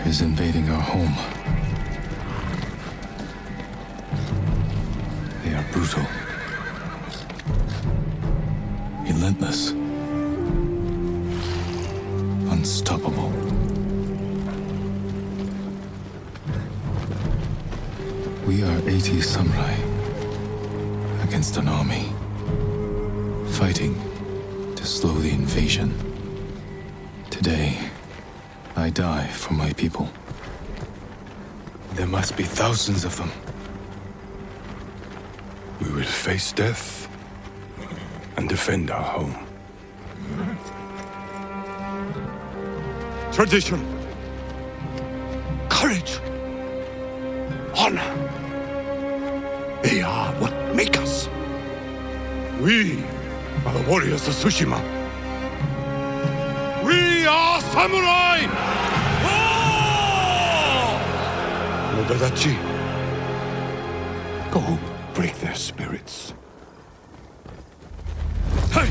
is invading our home. They are brutal, relentless, unstoppable. We are 80 samurai against an army, fighting to slow the invasion. Today, I die for my people. There must be thousands of them. We will face death and defend our home. Tradition, courage, honor. They are what make us. We are the warriors of Tsushima. We are samurai! Nodadachi, go break their spirits. Hey!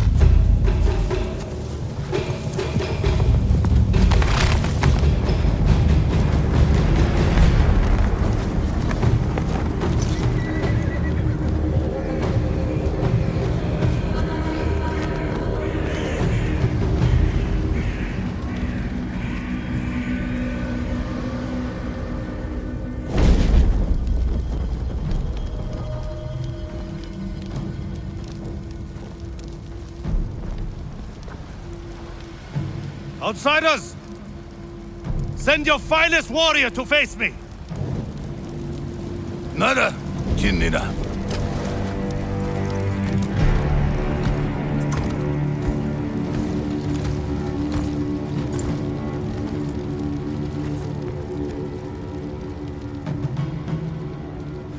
Outsiders! Send your finest warrior to face me! Nada, Jinnida.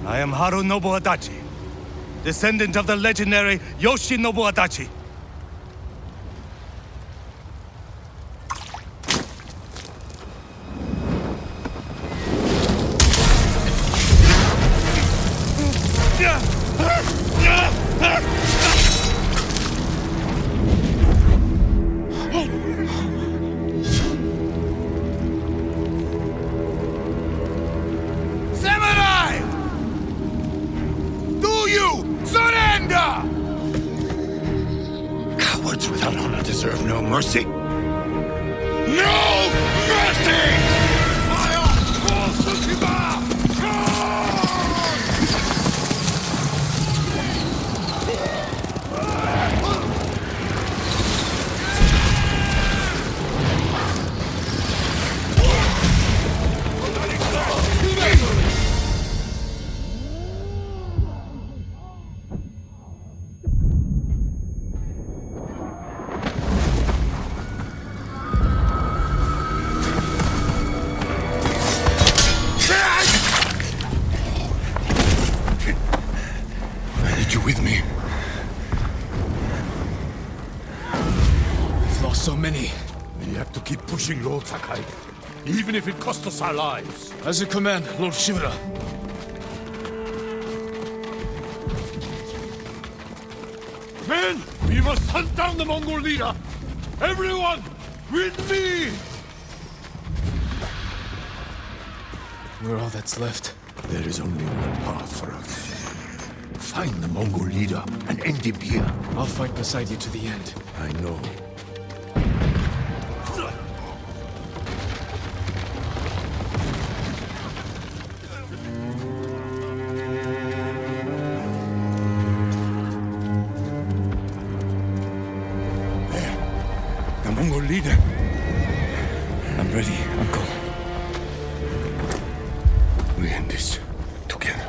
I am Harunobu Adachi, descendant of the legendary Yoshinobu Adachi. Samurai! Do you surrender? Cowards without honor deserve no mercy. No mercy! Fire for Tsushima! With me. We've lost so many. We have to keep pushing, Lord Sakai, even if it costs us our lives. As you command, Lord Shimura. Men, we must hunt down the Mongol leader. Everyone, with me! We're all that's left. There is only one path for us. Find the Mongol leader and end him here. I'll fight beside you to the end. I know. There. The Mongol leader. I'm ready, Uncle. We end this together.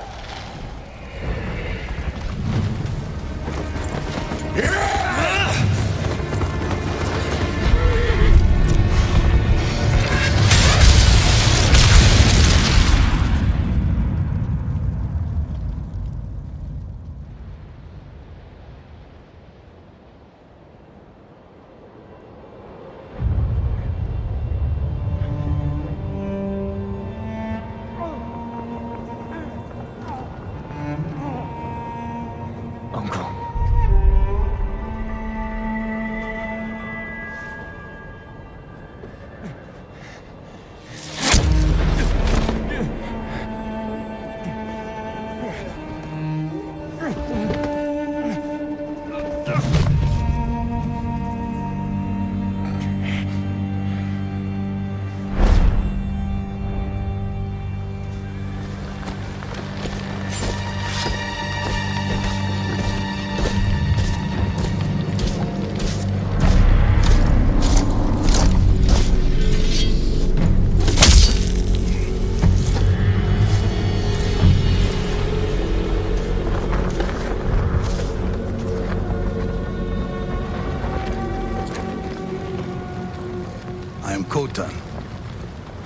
am Khotan,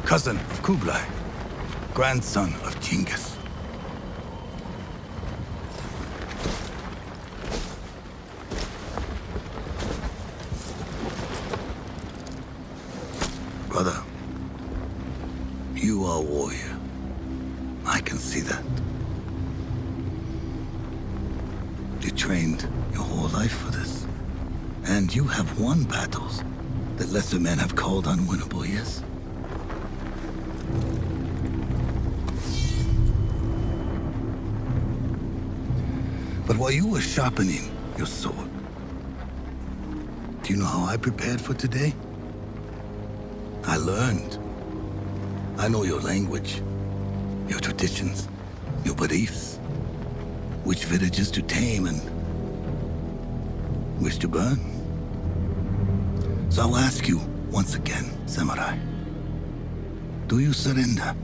cousin of Kublai, grandson of Genghis. Brother, you are a warrior. I can see that. You trained your whole life for this. And you have won battles that lesser men have called unwinnable, yes? But while you were sharpening your sword, do you know how I prepared for today? I learned. I know your language, your traditions, your beliefs, which villages to tame and which to burn. So I'll ask you once again, Samurai, do you surrender?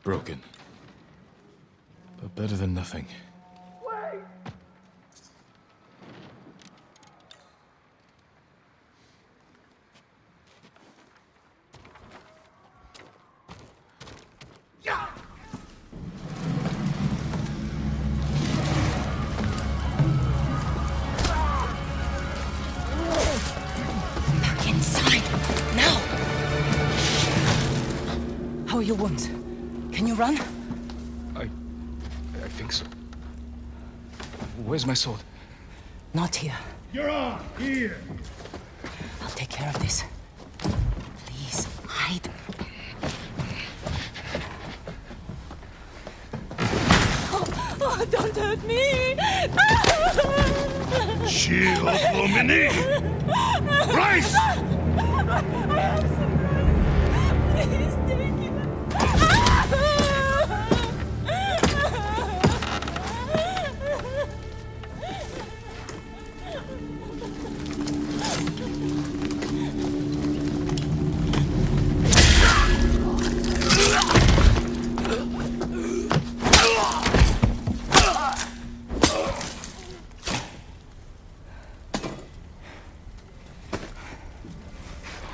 Broken. But better than nothing. Back inside. Now! How are your wounds? Can you run? I think so. Where's my sword? Not here. You're on! Here! I'll take care of this. Please, hide. Oh, don't hurt me! Shield Lumini! Rice! Please take it.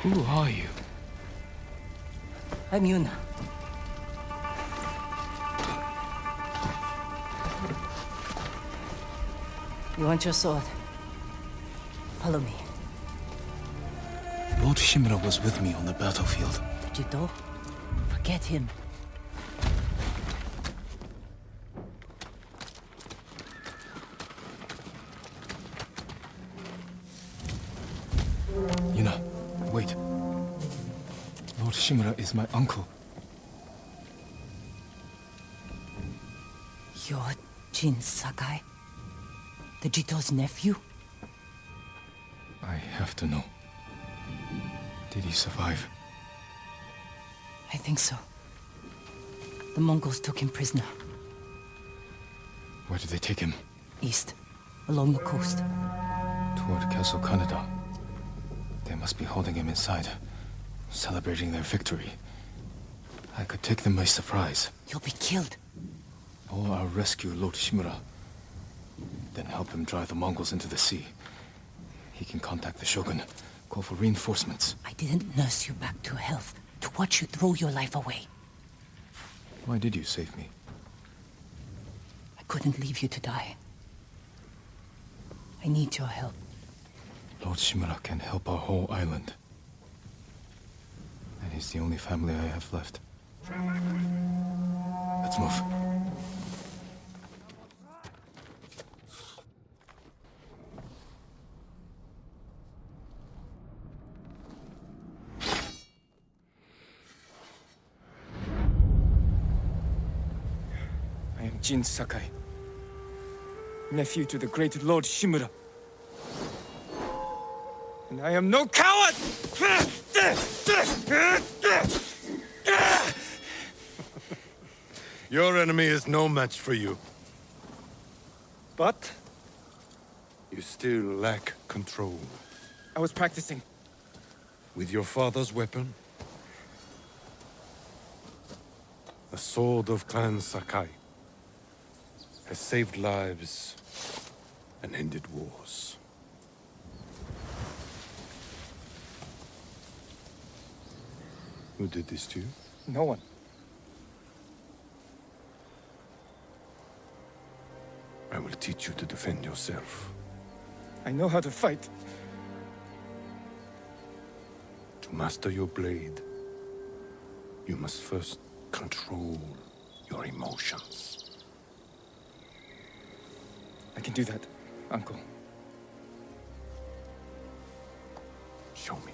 Who are you? I'm Yuna. You want your sword? Follow me. Lord Shimura was with me on the battlefield. Jito, forget him. Yuna, wait. Lord Shimura is my uncle. You're Jin Sakai? The Jito's nephew? I have to know. Did he survive? I think so. The Mongols took him prisoner. Where did they take him? East, along the coast. Toward Castle Kaneda. They must be holding him inside, celebrating their victory. I could take them by surprise. You'll be killed. Or I'll rescue Lord Shimura. Then help him drive the Mongols into the sea. He can contact the Shogun, call for reinforcements. I didn't nurse you back to health to watch you throw your life away. Why did you save me? I couldn't leave you to die. I need your help. Lord Shimura can help our whole island. And he's the only family I have left. Let's move. I am Jin Sakai, nephew to the great Lord Shimura. And I am no coward! Your enemy is no match for you. But you still lack control. I was practicing. With your father's weapon, the sword of Clan Sakai has saved lives and ended wars. Who did this to you? No one. I will teach you to defend yourself. I know how to fight. To master your blade, you must first control your emotions. I can do that, Uncle. Show me.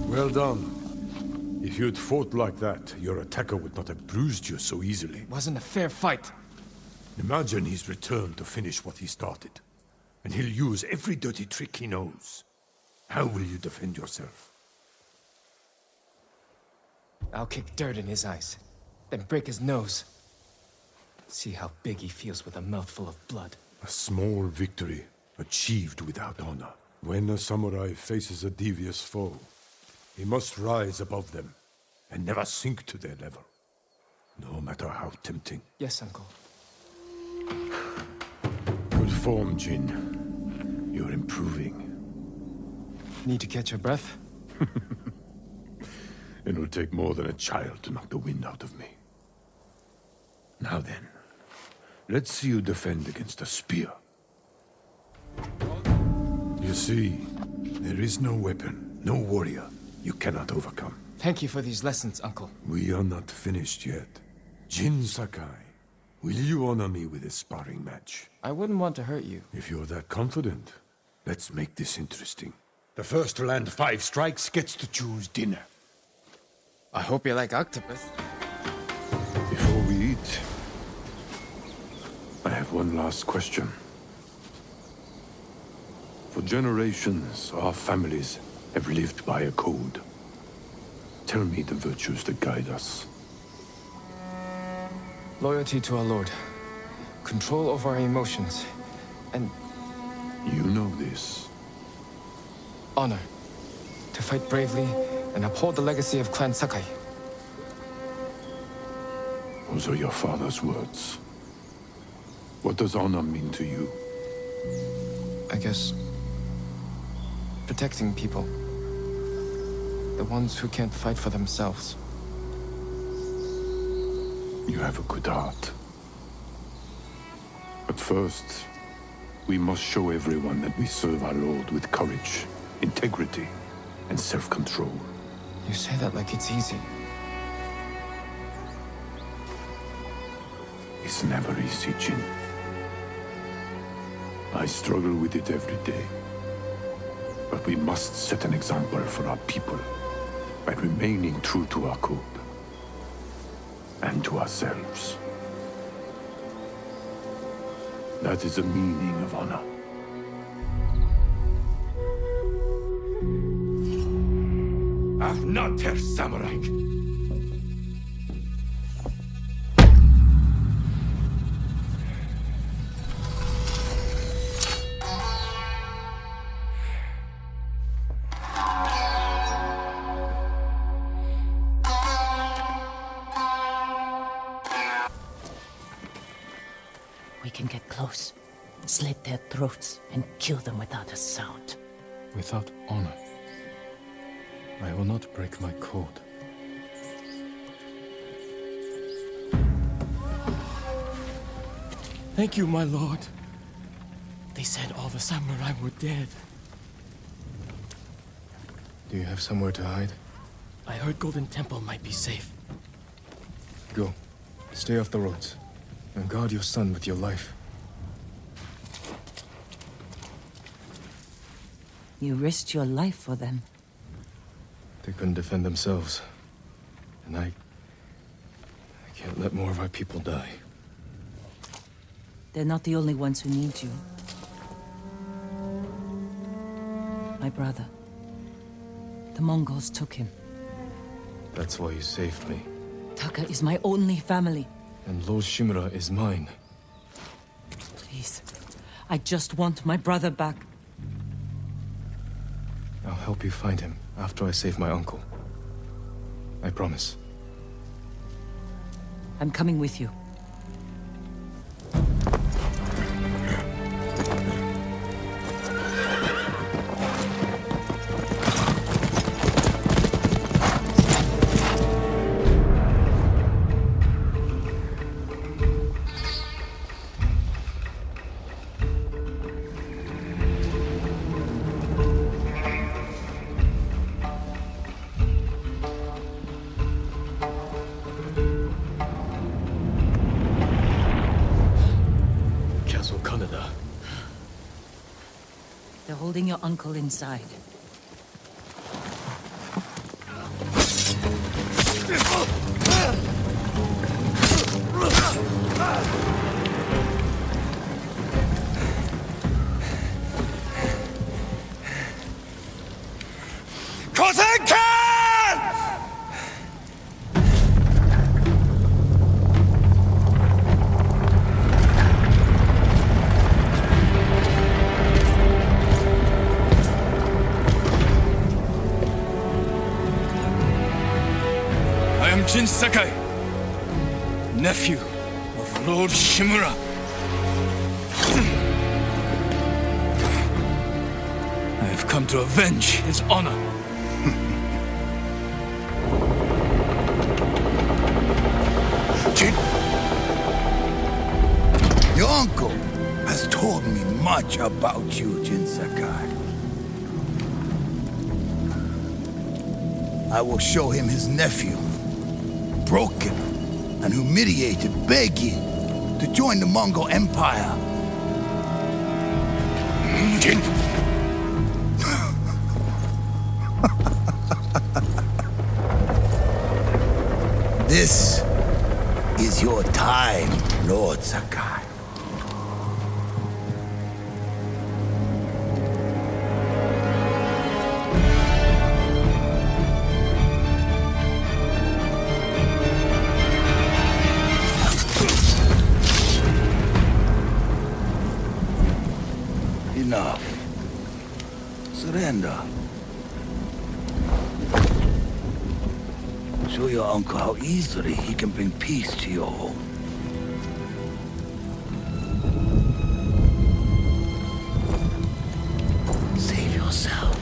Well done. If you'd fought like that, your attacker would not have bruised you so easily. It wasn't a fair fight. Imagine he's returned to finish what he started. And he'll use every dirty trick he knows. How will you defend yourself? I'll kick dirt in his eyes, then break his nose. See how big he feels with a mouthful of blood. A small victory, achieved without honor. When a samurai faces a devious foe, he must rise above them, and never sink to their level. No matter how tempting. Yes, Uncle. Good form, Jin. You're improving. Need to catch your breath? It'll take more than a child to knock the wind out of me. Now then, let's see you defend against a spear. You see, there is no weapon, no warrior you cannot overcome. Thank you for these lessons, Uncle. We are not finished yet. Jin Sakai, will you honor me with a sparring match? I wouldn't want to hurt you. If you're that confident, let's make this interesting. The first to land 5 strikes gets to choose dinner. I hope you like octopus. Before we eat, I have one last question. For generations, our families have lived by a code. Tell me the virtues that guide us. Loyalty to our Lord. Control over our emotions. And You know this. honor. To fight bravely and uphold the legacy of Clan Sakai. Those are your father's words. What does honor mean to you? I guess... protecting people. The ones who can't fight for themselves. You have a good heart. But first, we must show everyone that we serve our Lord with courage, integrity, and self-control. You say that like it's easy. It's never easy, Jin. I struggle with it every day. But we must set an example for our people by remaining true to our code and to ourselves. That is the meaning of honor. Ach, not Herr Samurai. We can get close, slit their throats, and kill them without a sound. Without honor, I will not break my code. Thank you, my lord. They said all the samurai were dead. Do you have somewhere to hide? I heard Golden Temple might be safe. Go. Stay off the roads. And guard your son with your life. You risked your life for them. They couldn't defend themselves. And I can't let more of our people die. They're not the only ones who need you. My brother. The Mongols took him. That's why you saved me. Taka is my only family. And Lord Shimura is mine. Please. I just want my brother back. I'll help you find him after I save my uncle. I promise. I'm coming with you. They're holding your uncle inside. Jin Sakai, nephew of Lord Shimura. I have come to avenge his honor. Jin, your uncle has told me much about you, Jin Sakai. I will show him his nephew, broken and humiliated, begging to join the Mongol Empire. Jin. This is your time, Lord Sakai. Enough. Surrender. Show your uncle how easily he can bring peace to your home. Save yourself.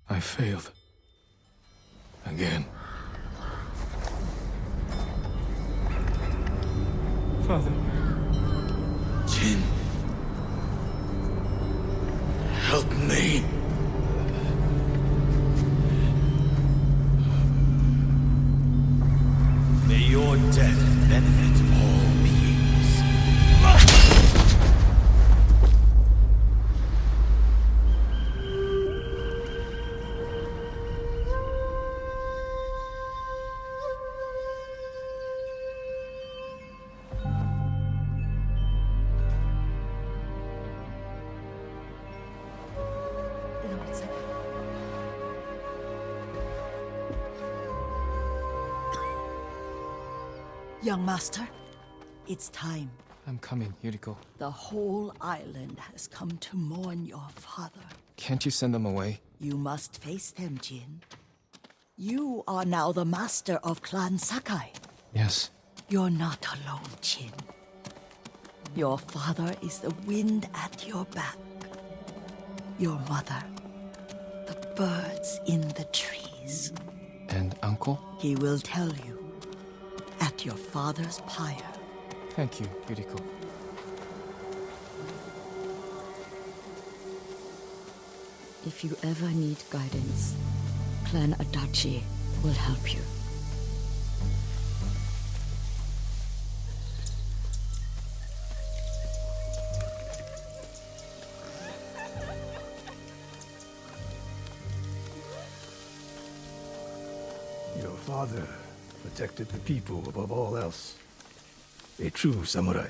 I failed. Again. Father. Jin. Help me. death benefit all beings. Young master, it's time. I'm coming, Yuriko. The whole island has come to mourn your father. Can't you send them away? You must face them, Jin. You are now the master of Clan Sakai. Yes. You're not alone, Jin. Your father is the wind at your back. Your mother, the birds in the trees. And uncle? He will tell you at your father's pyre. Thank you, Yuriko. If you ever need guidance, Clan Adachi will help you. Your father protected the people above all else. A true samurai.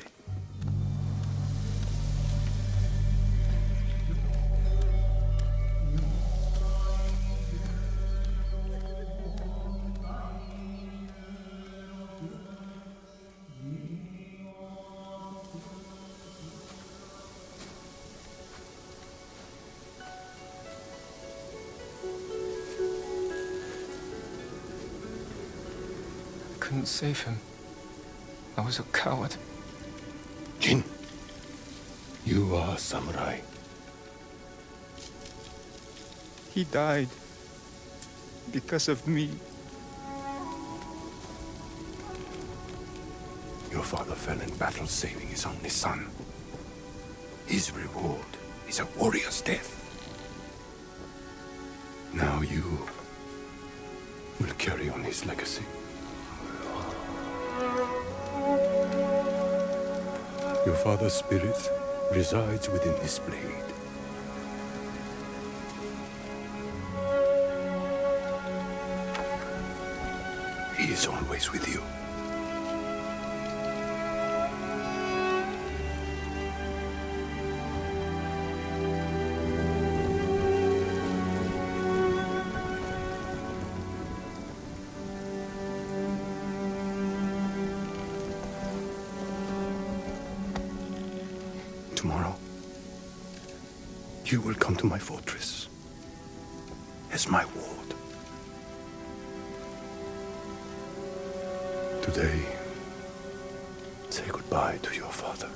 Couldn't save him. I was a coward. Jin, you are a samurai. He died because of me. Your father fell in battle saving his only son. His reward is a warrior's death. Now you will carry on his legacy. Your father's spirit resides within this blade. He is always with you. Tomorrow, you will come to my fortress as my ward. Today, say goodbye to your father.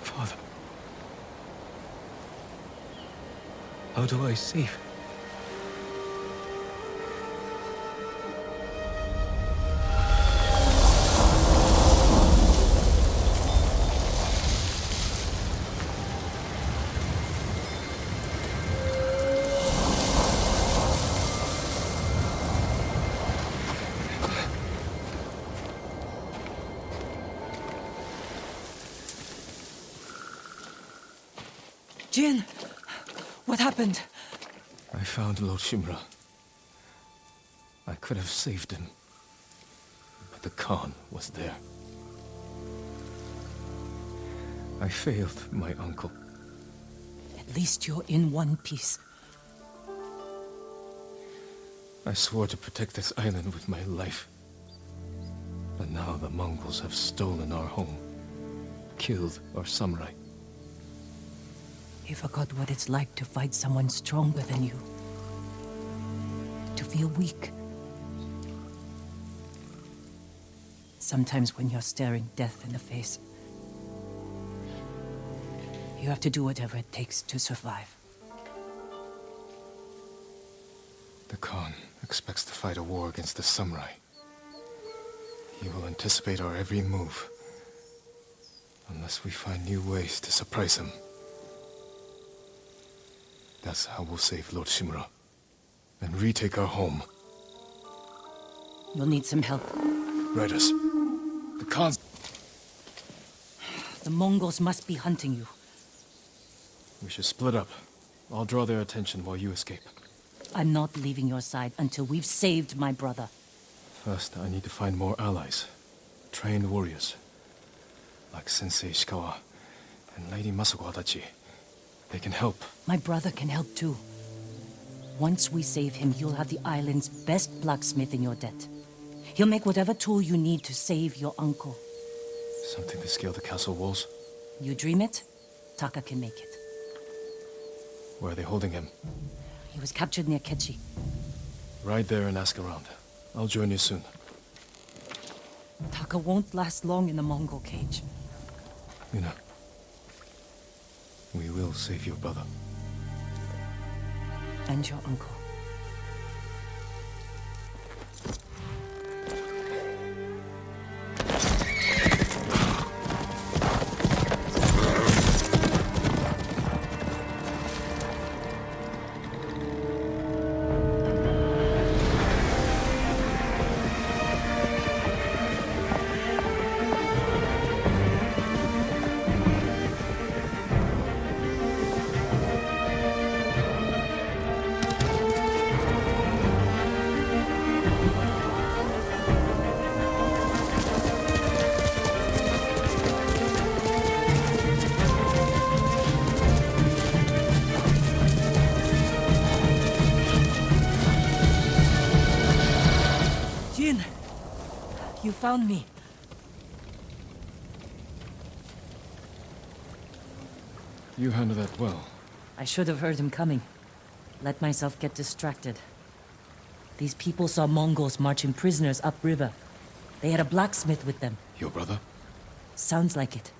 Father. How do I save him? Jin, what happened? I found Lord Shimura. I could have saved him, but the Khan was there. I failed my uncle. At least you're in one piece. I swore to protect this island with my life. But now the Mongols have stolen our home, killed our samurai. You forgot what it's like to fight someone stronger than you. To feel weak. Sometimes when you're staring death in the face, you have to do whatever it takes to survive. The Khan expects to fight a war against the samurai. He will anticipate our every move. Unless we find new ways to surprise him. That's how we'll save Lord Shimura. And retake our home. You'll need some help. Riders. The Khan's... The Mongols must be hunting you. We should split up. I'll draw their attention while you escape. I'm not leaving your side until we've saved my brother. First, I need to find more allies. Trained warriors. Like Sensei Ishikawa and Lady Masako Adachi. They can help. My brother can help too. Once we save him, you'll have the island's best blacksmith in your debt. He'll make whatever tool you need to save your uncle. Something to scale the castle walls? You dream it, Taka can make it. Where are they holding him? He was captured near Kechi. Ride there and ask around. I'll join you soon. Taka won't last long in the Mongol cage. Yuna, we will save your brother. And your uncle. You found me. You handled that well. I should have heard him coming. Let myself get distracted. These people saw Mongols marching prisoners upriver. They had a blacksmith with them. Your brother? Sounds like it.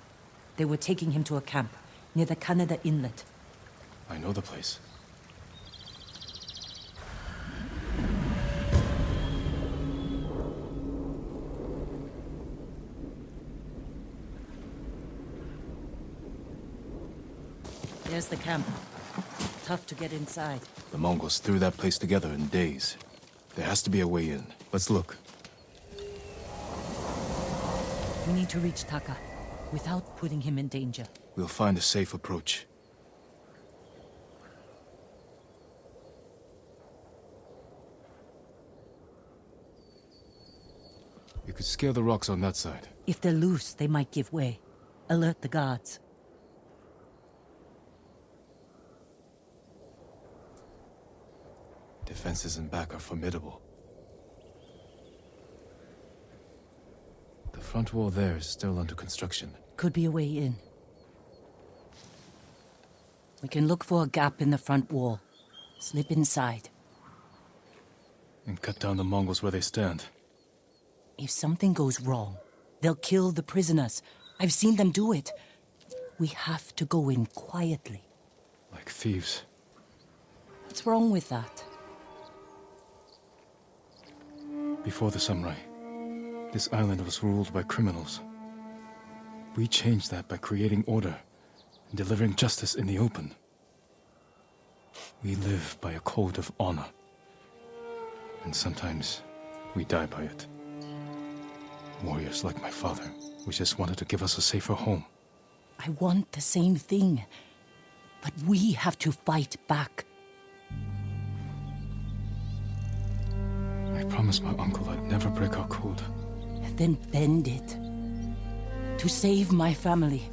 They were taking him to a camp near the Kaneda Inlet. I know the place. There's the camp. Tough to get inside. The Mongols threw that place together in days. There has to be a way in. Let's look. We need to reach Taka without putting him in danger. We'll find a safe approach. You could scale the rocks on that side. If they're loose, they might give way. Alert the guards. Defenses in back are formidable. The front wall there is still under construction. Could be a way in. We can look for a gap in the front wall. Slip inside. And cut down the Mongols where they stand. If something goes wrong, they'll kill the prisoners. I've seen them do it. We have to go in quietly. Like thieves. What's wrong with that? Before the samurai, this island was ruled by criminals. We changed that by creating order and delivering justice in the open. We live by a code of honor. And sometimes we die by it. Warriors like my father, we just wanted to give us a safer home. I want the same thing. But we have to fight back. I promised my uncle I'd never break our code. Then bend it. To save my family.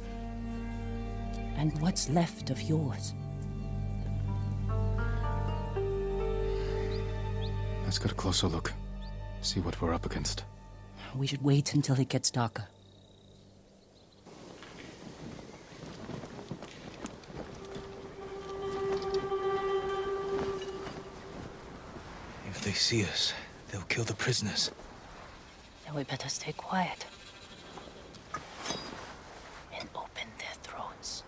And what's left of yours. Let's get a closer look. See what we're up against. We should wait until it gets darker. they see us, they'll kill the prisoners. Then we better stay quiet. And open their throats.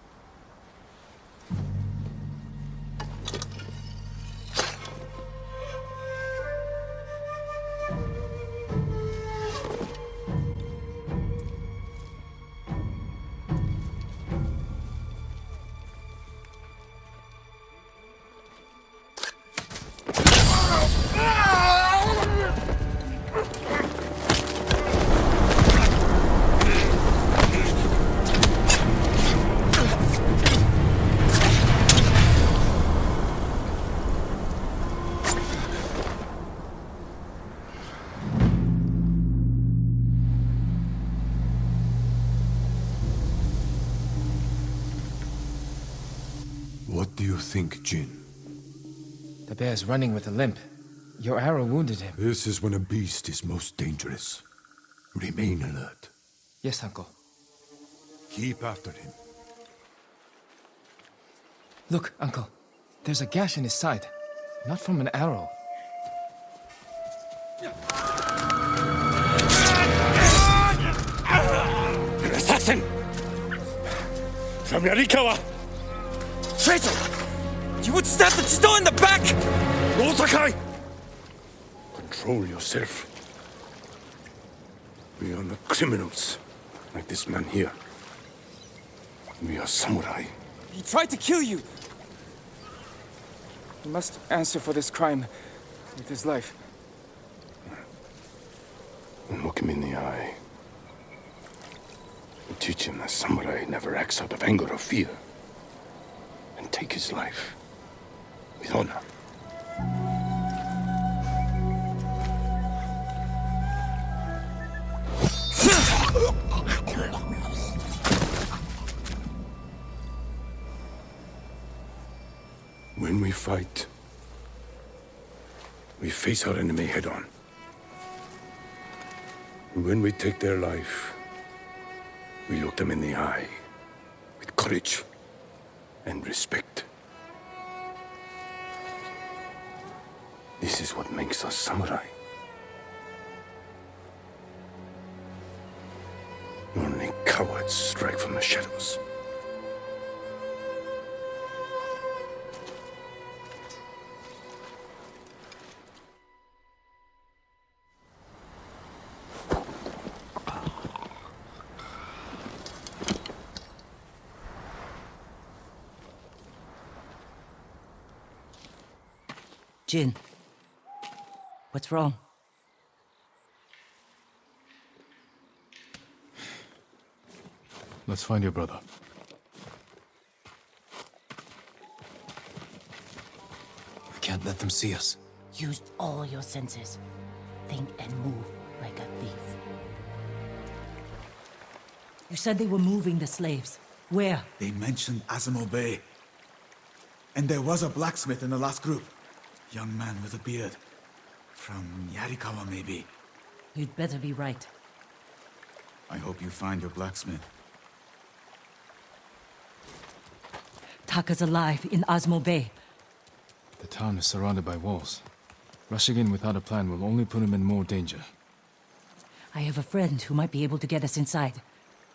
What do you think, Jin? The bear's running with a limp. Your arrow wounded him. This is when a beast is most dangerous. Remain alert. Yes, Uncle. Keep after him. Look, Uncle. There's a gash in his side. Not from an arrow. An assassin! From Yarikawa! Traitor! You would stab the Chido in the back! No, Sakai! Control yourself. We are not criminals, like this man here. We are samurai. He tried to kill you! He must answer for this crime with his life. And look him in the eye. And teach him that samurai never acts out of anger or fear. And take his life with honor. When we fight, we face our enemy head-on. When we take their life, we look them in the eye with courage and respect. This is what makes us samurai. Only cowards strike from the shadows. Jin, what's wrong? Let's find your brother. We can't let them see us. Use all your senses. Think and move like a thief. You said they were moving the slaves. Where? They mentioned Azamo Bay. And there was a blacksmith in the last group. Young man with a beard. From Yarikawa, maybe. You'd better be right. I hope you find your blacksmith. Taka's alive in Azamo Bay. The town is surrounded by walls. Rushing in without a plan will only put him in more danger. I have a friend who might be able to get us inside.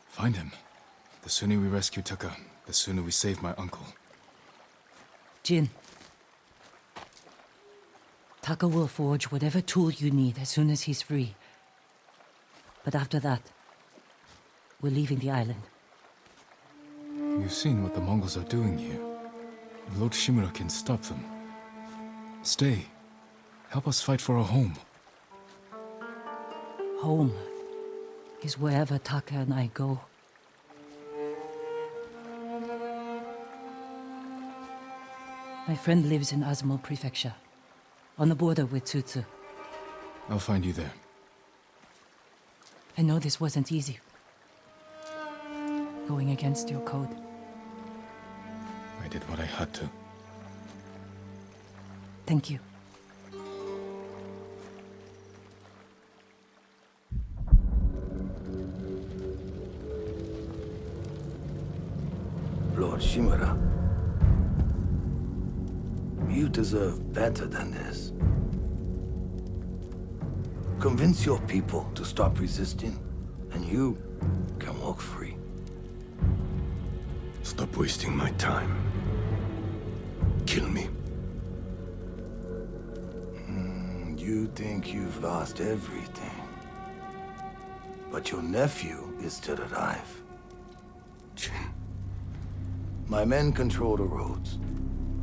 Find him. The sooner we rescue Taka, the sooner we save my uncle. Jin. Taka will forge whatever tool you need as soon as he's free. But after that, we're leaving the island. You've seen what the Mongols are doing here. Lord Shimura can stop them. Stay. Help us fight for a home. Home is wherever Taka and I go. My friend lives in Azamo Prefecture, on the border with Tsutsu. I'll find you there. I know this wasn't easy. Going against your code. I did what I had to. Thank you. Lord Shimura, you deserve better than this. Convince your people to stop resisting, and you can walk free. Stop wasting my time. Kill me. You think you've lost everything. But your nephew is still alive. My men control the roads.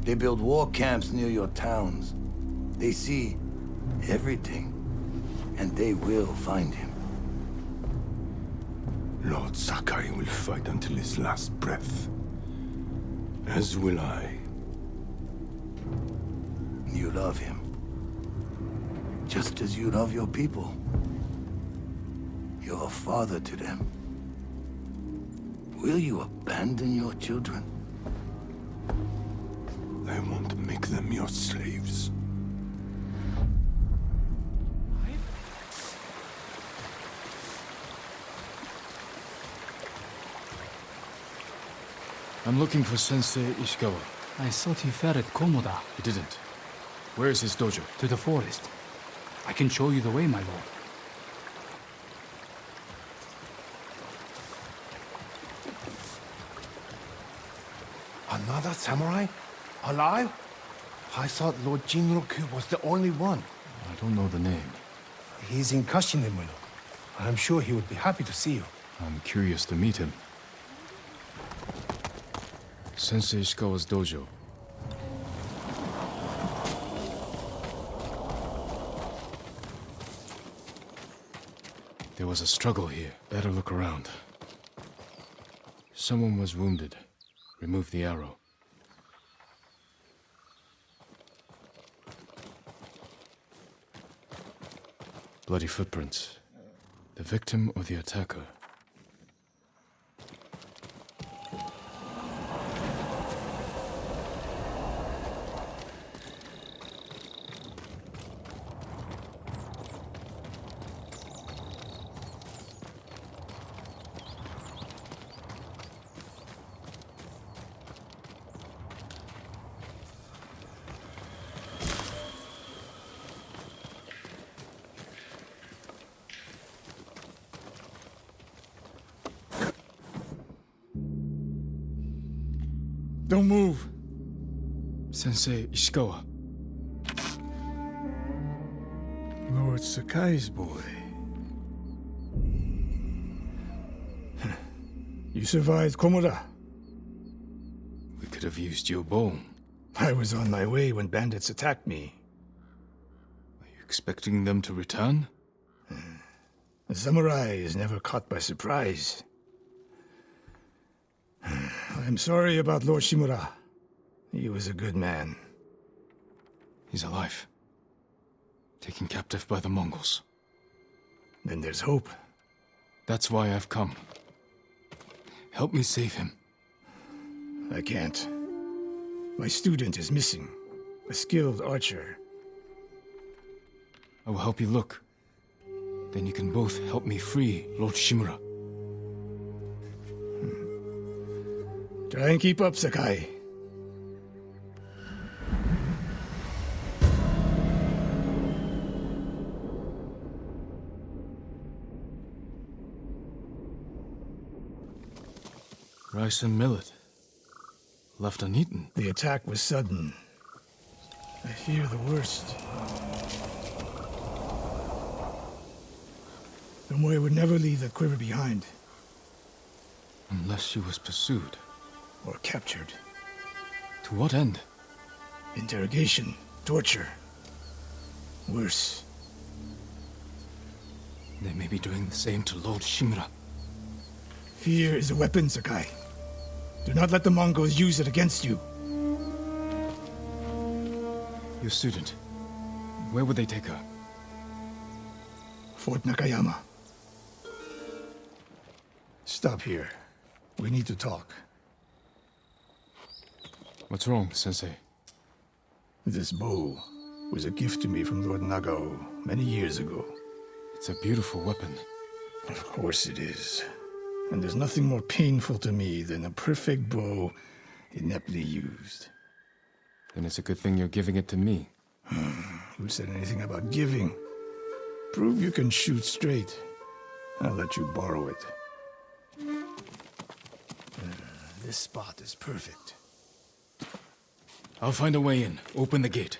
They build war camps near your towns. They see everything, and they will find him. Lord Sakai will fight until his last breath. As will I. You love him. Just as you love your people. You're a father to them. Will you abandon your children? I won't make them your slaves. I'm looking for Sensei Ishikawa. I thought he fell at Komoda. He didn't. Where is his dojo? To the forest. I can show you the way, my lord. Another samurai? Alive? I thought Lord Jinroku was the only one. I don't know the name. He's in Kashinemuno. I'm sure he would be happy to see you. I'm curious to meet him. Sensei Ishikawa's dojo. There was a struggle here. Better look around. Someone was wounded. Remove the arrow. Bloody footprints. The victim or the attacker? Don't move. Sensei Ishikawa. Lord Sakai's boy. You survived Komoda. We could have used your bow. I was on my way when bandits attacked me. Are you expecting them to return? A samurai is never caught by surprise. I'm sorry about Lord Shimura. He was a good man. He's alive. Taken captive by the Mongols. Then there's hope. That's why I've come. Help me save him. I can't. My student is missing. A skilled archer. I will help you look. Then you can both help me free Lord Shimura. Try and keep up, Sakai. Rice and millet. Left uneaten. The attack was sudden. I fear the worst. Tomoe would never leave that quiver behind. Unless she was pursued. Or captured. To what end? Interrogation. Torture. Worse. They may be doing the same to Lord Shimura. Fear is a weapon, Sakai. Do not let the Mongols use it against you. Your student. Where would they take her? Fort Nakayama. Stop here. We need to talk. What's wrong, Sensei? This bow was a gift to me from Lord Nagao many years ago. It's a beautiful weapon. Of course it is. And there's nothing more painful to me than a perfect bow ineptly used. Then it's a good thing you're giving it to me. Who said anything about giving? Prove you can shoot straight. I'll let you borrow it. This spot is perfect. I'll find a way in. Open the gate.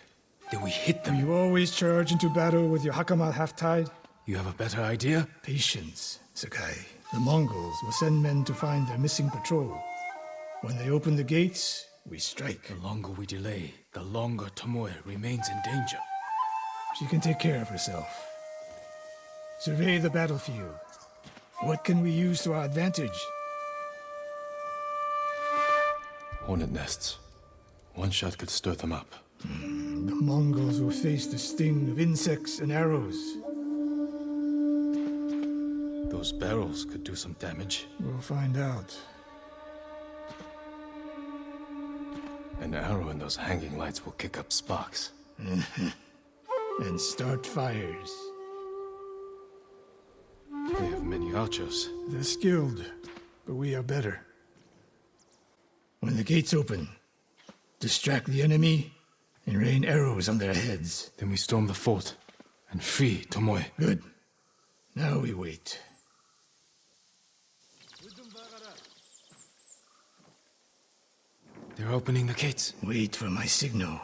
Then we hit them. You always charge into battle with your hakama half-tied? You have a better idea? Patience, Sakai. The Mongols will send men to find their missing patrol. When they open the gates, we strike. The longer we delay, the longer Tomoe remains in danger. She can take care of herself. Survey the battlefield. What can we use to our advantage? Hornet nests. One shot could stir them up. The Mongols will face the sting of insects and arrows. Those barrels could do some damage. We'll find out. An arrow in those hanging lights will kick up sparks. And start fires. They have many archers. They're skilled, but we are better. When the gates open, distract the enemy and rain arrows on their heads. Then we storm the fort and free Tomoe. Good. Now we wait. They're opening the gates. Wait for my signal.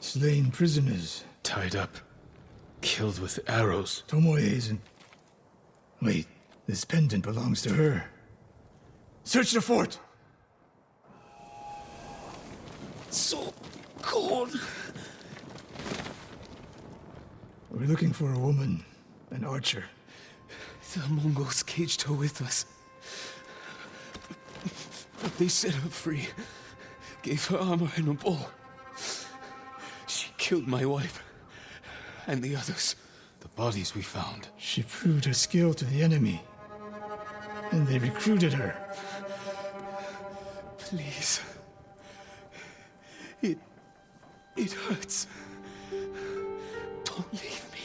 Slain prisoners. Tied up. Killed with arrows. Tomoe isn't... Wait, this pendant belongs to her. Search the fort! So cold. We're looking for a woman, an archer. The Mongols caged her with us. But they set her free. Gave her armor and a bow. She killed my wife. And the others. The bodies we found. She proved her skill to the enemy. And they recruited her. Please. It hurts. Don't leave me.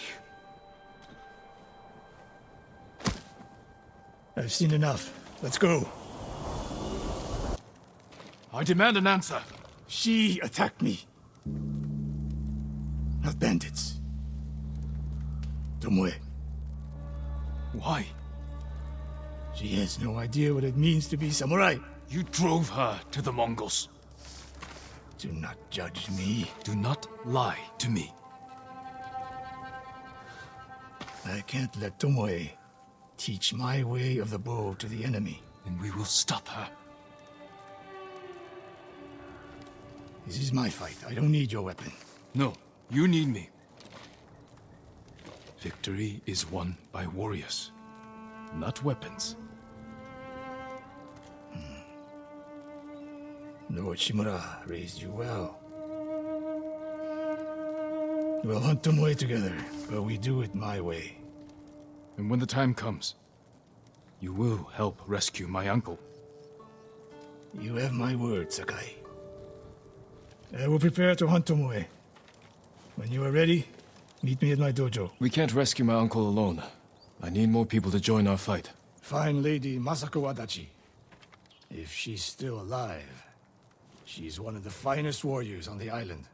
I've seen enough. Let's go. I demand an answer. She attacked me. Not bandits. Tomoe. Why? She has no idea what it means to be samurai. You drove her to the Mongols. Do not judge me. Do not lie to me. I can't let Tomoe teach my way of the bow to the enemy. And we will stop her. This is my fight. I don't need your weapon. No, you need me. Victory is won by warriors, not weapons. Lord Shimura raised you well. We'll hunt Tomoe together, but we do it my way. And when the time comes, you will help rescue my uncle. You have my word, Sakai. I will prepare to hunt Tomoe. When you are ready, meet me at my dojo. We can't rescue my uncle alone. I need more people to join our fight. Fine lady Masako Adachi. If she's still alive, she's one of the finest warriors on the island.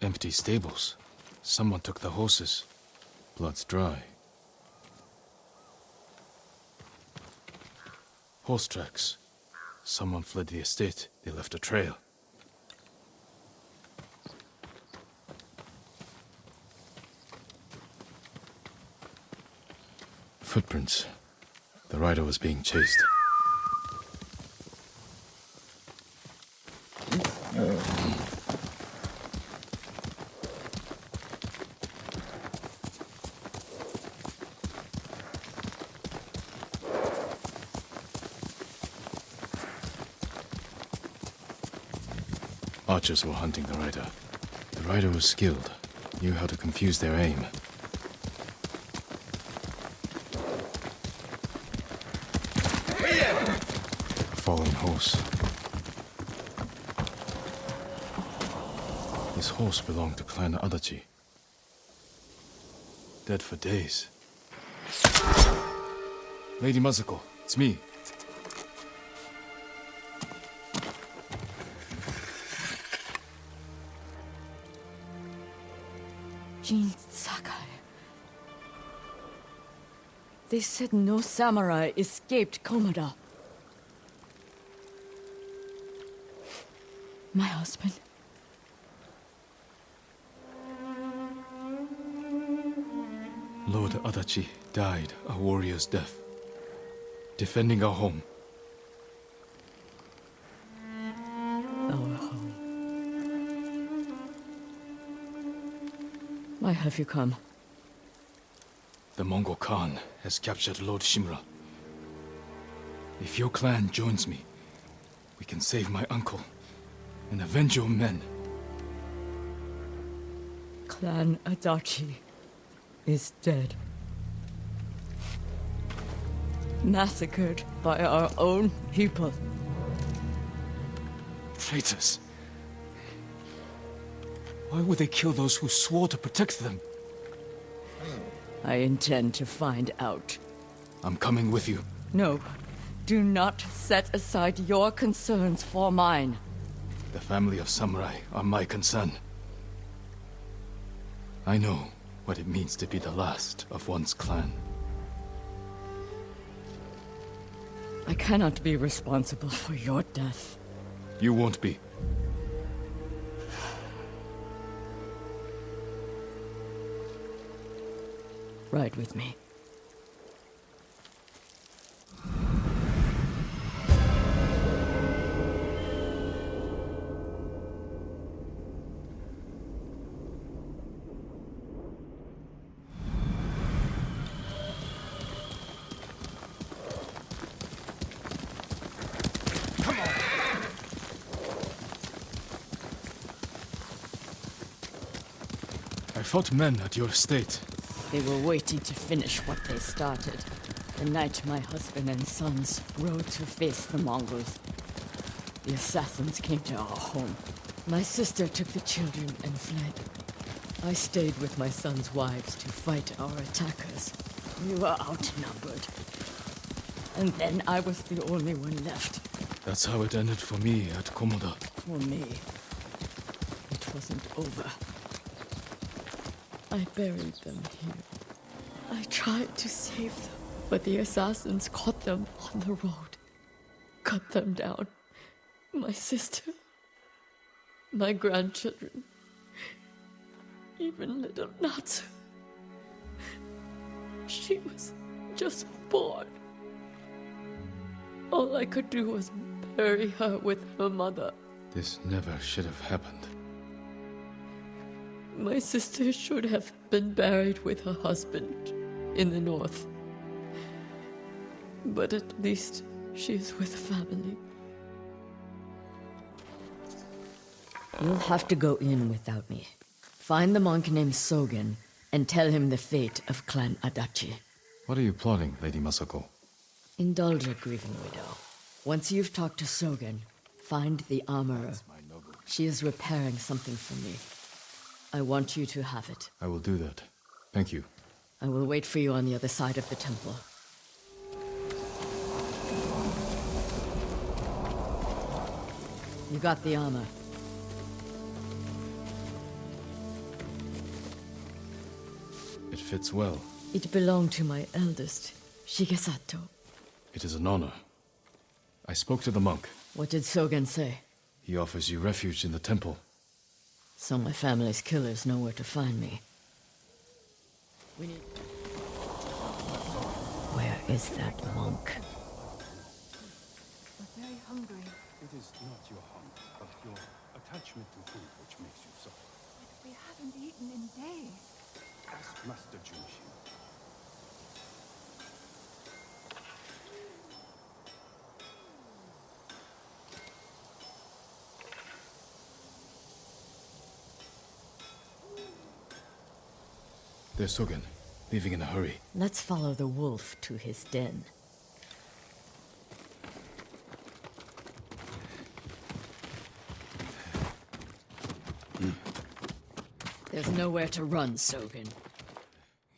Empty stables. Someone took the horses. Blood's dry. Horse tracks. Someone fled the estate. They left a trail. Footprints. The rider was being chased. Archers were hunting the rider. The rider was skilled, knew how to confuse their aim. A fallen horse. This horse belonged to Clan Adachi. Dead for days. Lady Mazuko, it's me. Jin Sakai. They said no samurai escaped Komoda. My husband. Lord Adachi died a warrior's death, defending our home. Our home. Why have you come? The Mongol Khan has captured Lord Shimura. If your clan joins me, we can save my uncle and avenge your men. Clan Adachi is dead. Massacred by our own people. Traitors! Why would they kill those who swore to protect them? I intend to find out. I'm coming with you. No, do not set aside your concerns for mine. The family of samurai are my concern. I know what it means to be the last of one's clan. I cannot be responsible for your death. You won't be. Ride with me. I fought men at your estate. They were waiting to finish what they started. The night my husband and sons rode to face the Mongols. The assassins came to our home. My sister took the children and fled. I stayed with my sons' wives to fight our attackers. We were outnumbered. And then I was the only one left. That's how it ended for me at Komoda. For me, it wasn't over. I buried them here. I tried to save them, but the assassins caught them on the road. Cut them down. My sister, my grandchildren, even little Natsu. She was just born. All I could do was bury her with her mother. This never should have happened. My sister should have been buried with her husband in the north. But at least she is with family. You'll have to go in without me. Find the monk named Sogen and tell him the fate of Clan Adachi. What are you plotting, Lady Masako? Indulge a grieving widow. Once you've talked to Sogen, find the armorer. She is repairing something for me. I want you to have it. I will do that. Thank you. I will wait for you on the other side of the temple. You got the armor. It fits well. It belonged to my eldest, Shigesato. It is an honor. I spoke to the monk. What did Sogen say? He offers you refuge in the temple. So my family's killers know where to find me. Where is that monk? We're very hungry. It is not your hunger, but your attachment to food which makes you suffer. But we haven't eaten in days. Ask Master Junshin. There's Sogen, leaving in a hurry. Let's follow the wolf to his den. There's nowhere to run, Sogen.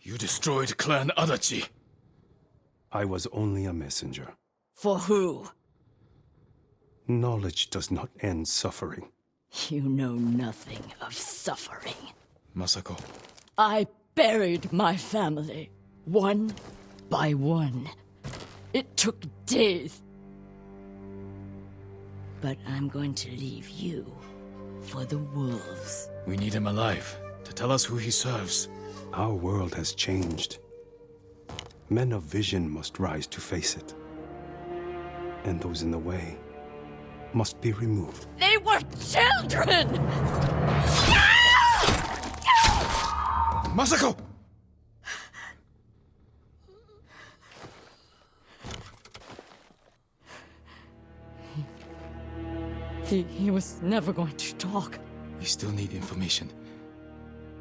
You destroyed Clan Adachi. I was only a messenger. For who? Knowledge does not end suffering. You know nothing of suffering. Masako. I buried my family, one by one. It took days. But I'm going to leave you for the wolves. We need him alive to tell us who he serves. Our world has changed. Men of vision must rise to face it. And those in the way must be removed. They were children! Masako! He was never going to talk. We still need information.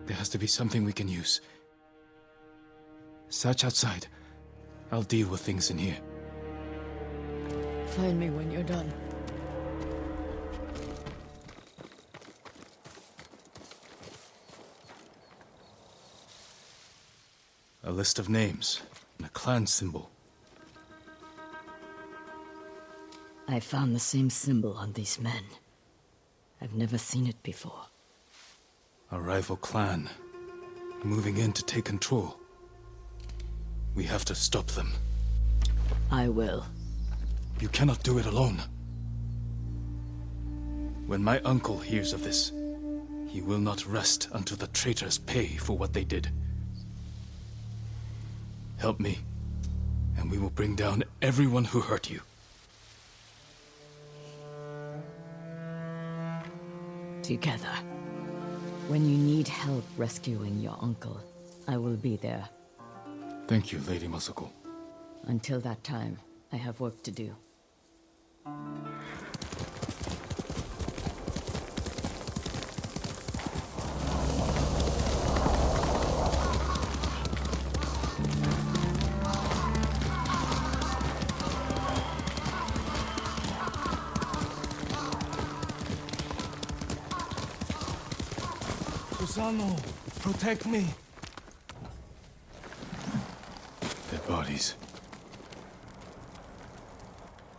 There has to be something we can use. Search outside. I'll deal with things in here. Find me when you're done. A list of names and a clan symbol. I found the same symbol on these men. I've never seen it before. A rival clan, moving in to take control. We have to stop them. I will. You cannot do it alone. When my uncle hears of this, he will not rest until the traitors pay for what they did. Help me, and we will bring down everyone who hurt you. Together. When you need help rescuing your uncle, I will be there. Thank you, Lady Masako. Until that time, I have work to do. Susano, protect me. Dead bodies.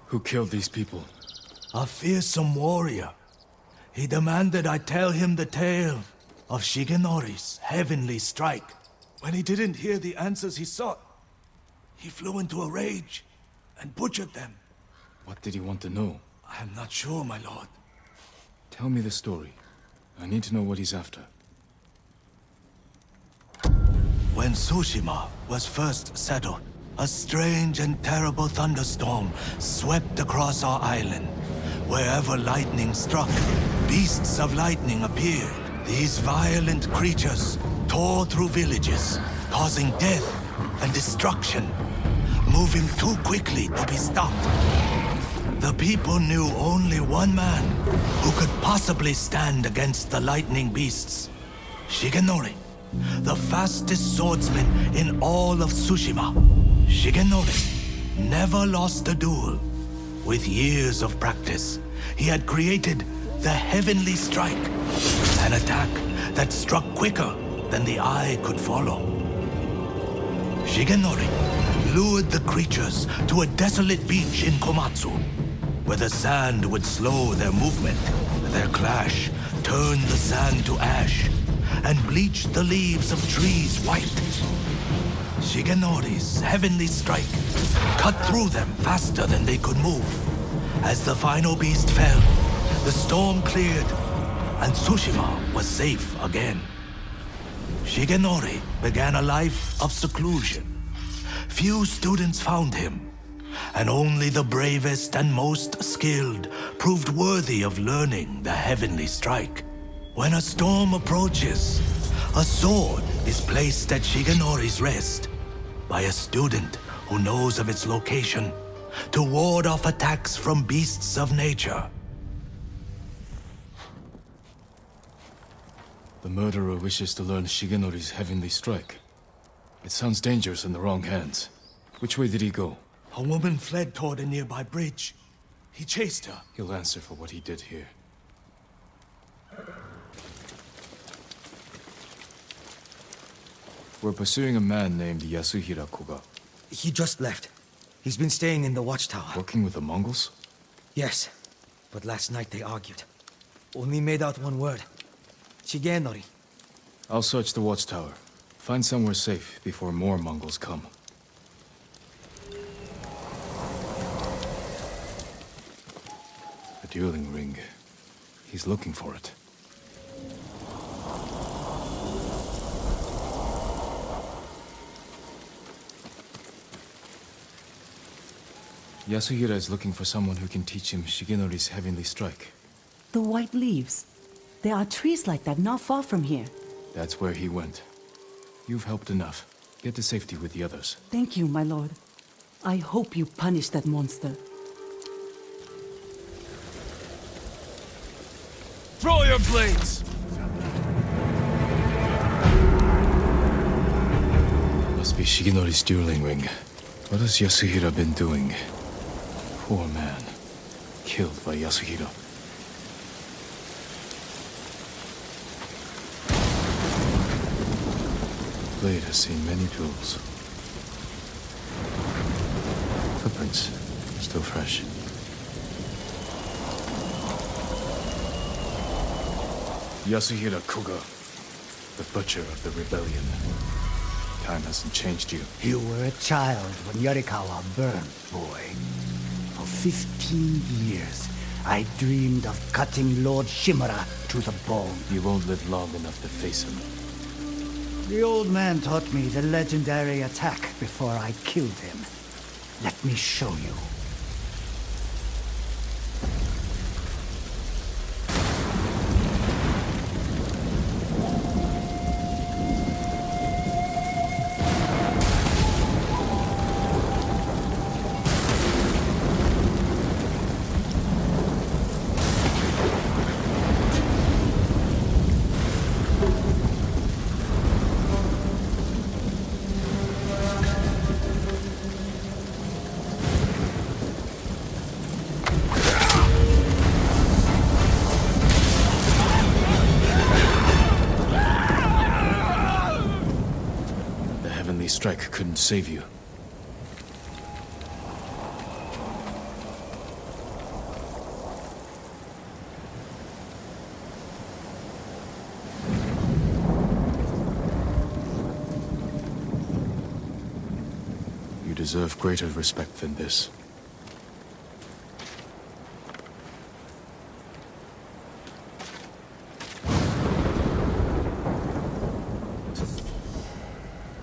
Who killed these people? A fearsome warrior. He demanded I tell him the tale of Shigenori's heavenly strike. When he didn't hear the answers he sought, he flew into a rage and butchered them. What did he want to know? I am not sure, my lord. Tell me the story. I need to know what he's after. When Tsushima was first settled, a strange and terrible thunderstorm swept across our island. Wherever lightning struck, beasts of lightning appeared. These violent creatures tore through villages, causing death and destruction, moving too quickly to be stopped. The people knew only one man who could possibly stand against the lightning beasts. Shigenori, the fastest swordsman in all of Tsushima. Shigenori never lost a duel. With years of practice, he had created the Heavenly Strike, an attack that struck quicker than the eye could follow. Shigenori lured the creatures to a desolate beach in Komatsu, where the sand would slow their movement. Their clash turned the sand to ash and bleached the leaves of trees white. Shigenori's heavenly strike cut through them faster than they could move. As the final beast fell, the storm cleared, and Tsushima was safe again. Shigenori began a life of seclusion. Few students found him, and only the bravest and most skilled proved worthy of learning the heavenly strike. When a storm approaches, a sword is placed at Shigenori's rest by a student who knows of its location to ward off attacks from beasts of nature. The murderer wishes to learn Shigenori's heavenly strike. It sounds dangerous in the wrong hands. Which way did he go? A woman fled toward a nearby bridge. He chased her. He'll answer for what he did here. We're pursuing a man named Yasuhira Koga. He just left. He's been staying in the watchtower. Working with the Mongols? Yes, but last night they argued. Only made out one word. Shigenori. I'll search the watchtower. Find somewhere safe before more Mongols come. A dueling ring. He's looking for it. Yasuhira is looking for someone who can teach him Shigenori's heavenly strike. The white leaves. There are trees like that not far from here. That's where he went. You've helped enough. Get to safety with the others. Thank you, my lord. I hope you punish that monster. Draw your blades! Must be Shigenori's dueling ring. What has Yasuhira been doing? Poor man. Killed by Yasuhira. Blade has seen many duels. Footprints. Still fresh. Yasuhira Koga. The butcher of the rebellion. Time hasn't changed you. You were a child when Yarikawa burned, boy. For 15 years, I dreamed of cutting Lord Shimura to the bone. You won't live long enough to face him. The old man taught me the legendary attack before I killed him. Let me show you. Strike couldn't save you. You deserve greater respect than this.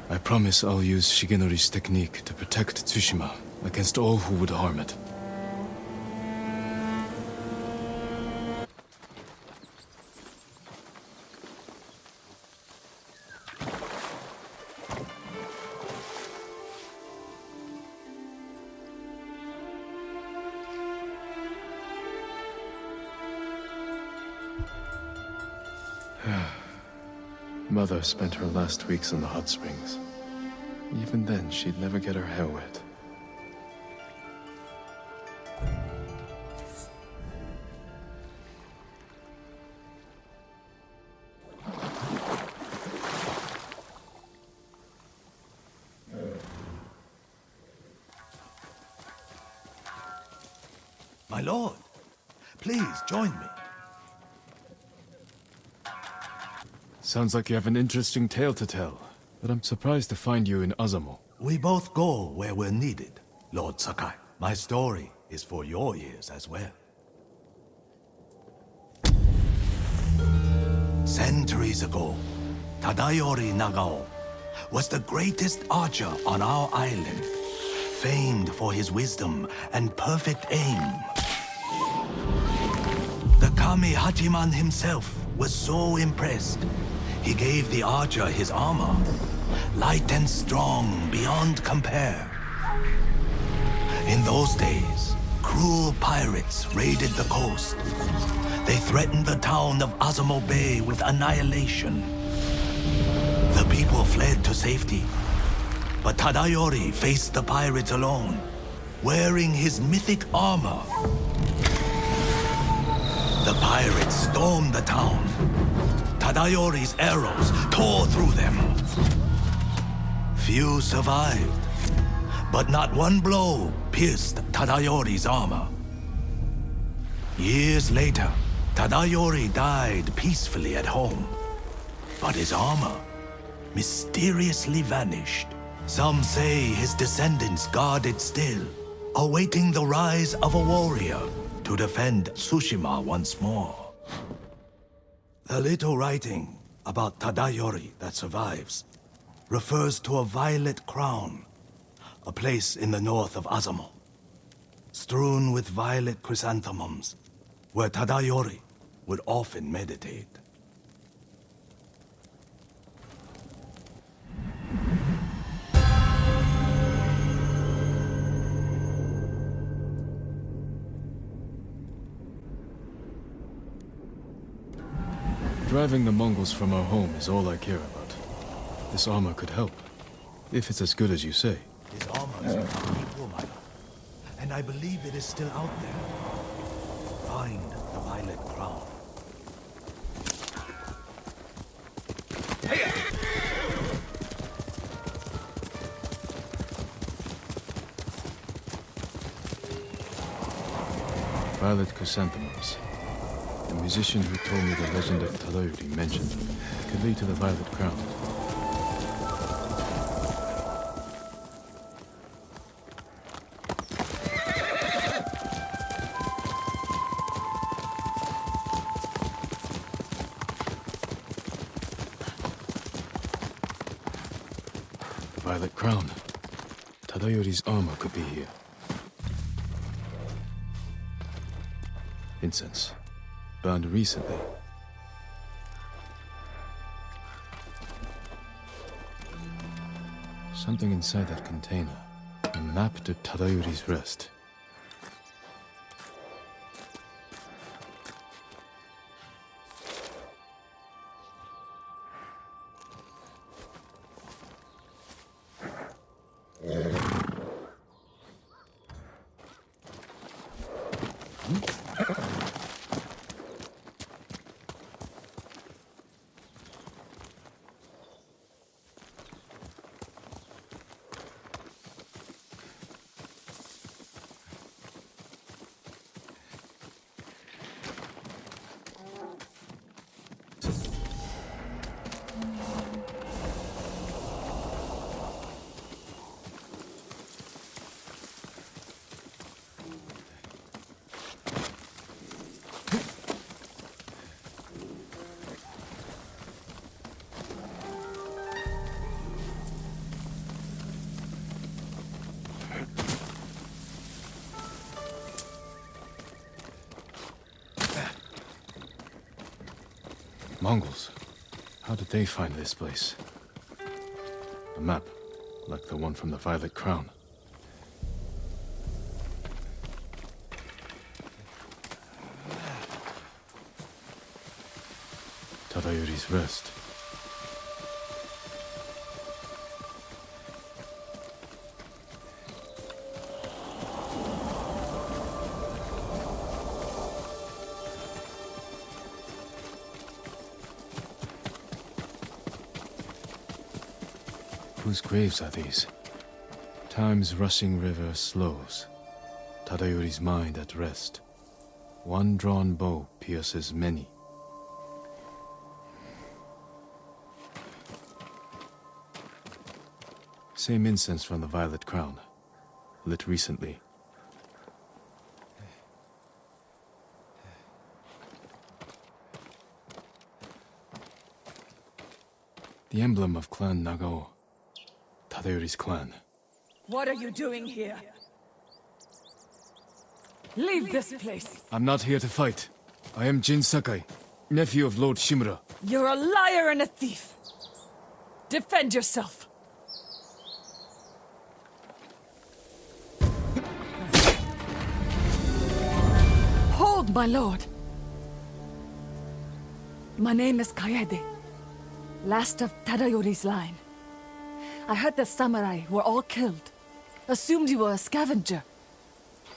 I promise I'll use Shigenori's technique to protect Tsushima against all who would harm it. Mother spent her last weeks in the hot springs. Even then, she'd never get her hair wet. My lord, please join me. Sounds like you have an interesting tale to tell, but I'm surprised to find you in Azamo. We both go where we're needed, Lord Sakai. My story is for your ears as well. Centuries ago, Tadayori Nagao was the greatest archer on our island, famed for his wisdom and perfect aim. The Kami Hachiman himself was so impressed, he gave the archer his armor, light and strong beyond compare. In those days, cruel pirates raided the coast. They threatened the town of Azamo Bay with annihilation. The people fled to safety, but Tadayori faced the pirates alone, wearing his mythic armor. The pirates stormed the town. Tadayori's arrows tore through them. Few survived, but not one blow pierced Tadayori's armor. Years later, Tadayori died peacefully at home, but his armor mysteriously vanished. Some say his descendants guard it still, awaiting the rise of a warrior to defend Tsushima once more. The little writing about Tadayori that survives refers to a violet crown, a place in the north of Azamo, strewn with violet chrysanthemums, where Tadayori would often meditate. Driving the Mongols from our home is all I care about. This armor could help, if it's as good as you say. His armor is from equal, my lord, and I believe it is still out there. Find the violet crown. Violet chrysanthemums. The musician who told me the legend of Tadayori mentioned them. Could lead to the violet crown. Violet crown. Tadayori's armor could be here. Incense. Burned recently. Something inside that container. A map to Tadayori's rest. Mongols. How did they find this place? A map, like the one from the Violet Crown. Tadayori's rest. Whose graves are these? Time's rushing river slows. Tadayori's mind at rest. One drawn bow pierces many. Same incense from the Violet Crown. Lit recently. The emblem of Clan Nagao. Tadayori's clan. What are you doing here? Leave this place! I'm not here to fight. I am Jin Sakai, nephew of Lord Shimura. You're a liar and a thief! Defend yourself! Hold, my lord! My name is Kaede, last of Tadayori's line. I heard the samurai were all killed. Assumed you were a scavenger.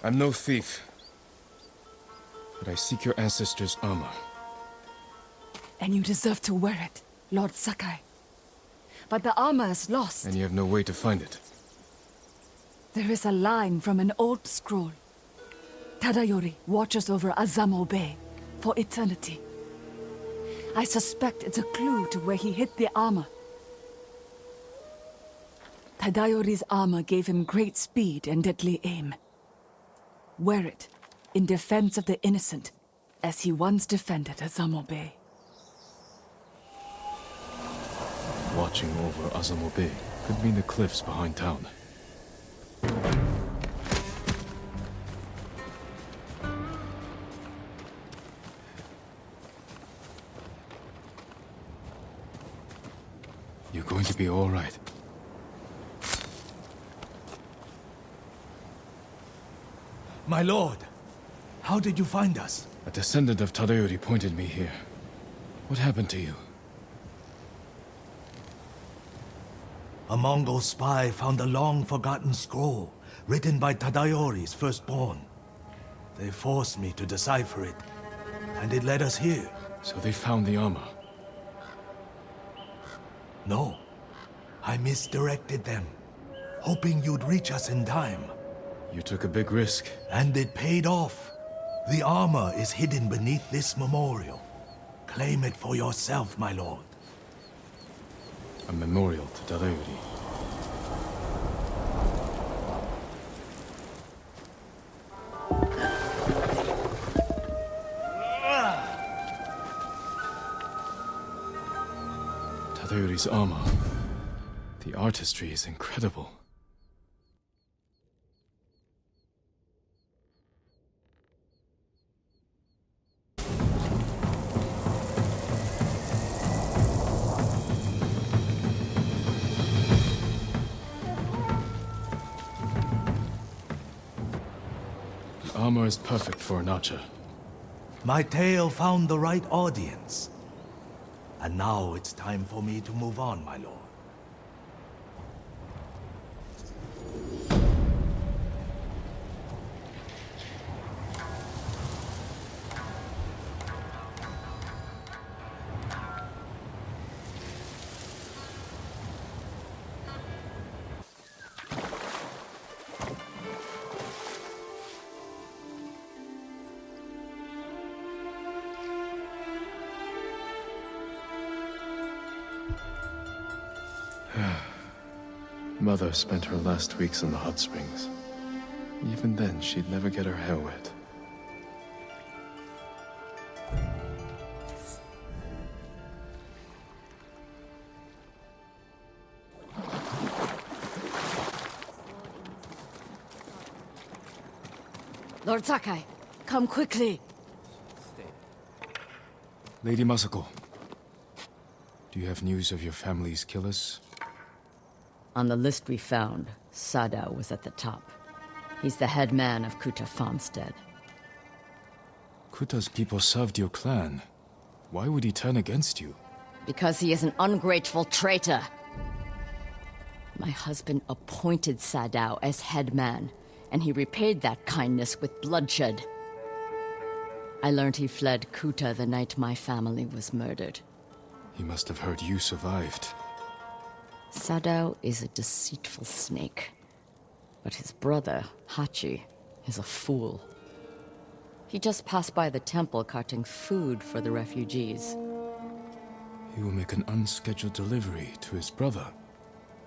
I'm no thief. But I seek your ancestors' armor. And you deserve to wear it, Lord Sakai. but the armor is lost. And you have no way to find it. There is a line from an old scroll. Tadayori watches over Azamo Bay for eternity. I suspect it's a clue to where he hid the armor. Tadayori's armor gave him great speed and deadly aim. Wear it in defense of the innocent, as he once defended Azamo Bay. Watching over Azamo Bay could mean the cliffs behind town. You're going to be all right. My lord, how did you find us? A descendant of Tadayori pointed me here. What happened to you? A Mongol spy found a long-forgotten scroll written by Tadayori's firstborn. They forced me to decipher it, and it led us here. So they found the armor? No. I misdirected them, hoping you'd reach us in time. You took a big risk. And it paid off. The armor is hidden beneath this memorial. Claim it for yourself, my lord. A memorial to Tadayori. Tadayori's armor. The artistry is incredible. The armor is perfect for an archer. My tale found the right audience. And now it's time for me to move on, my lord. Mother spent her last weeks in the hot springs. Even then, she'd never get her hair wet. Lord Sakai, come quickly. Lady Masako, do you have news of your family's killers? On the list we found, Sadao was at the top. He's the head man of Kuta Farmstead. Kuta's people served your clan. Why would he turn against you? Because he is an ungrateful traitor. My husband appointed Sadao as head man, and he repaid that kindness with bloodshed. I learned he fled Kuta the night my family was murdered. He must have heard you survived. Sadao is a deceitful snake, but his brother, Hachi, is a fool. He just passed by the temple carting food for the refugees. He will make an unscheduled delivery to his brother.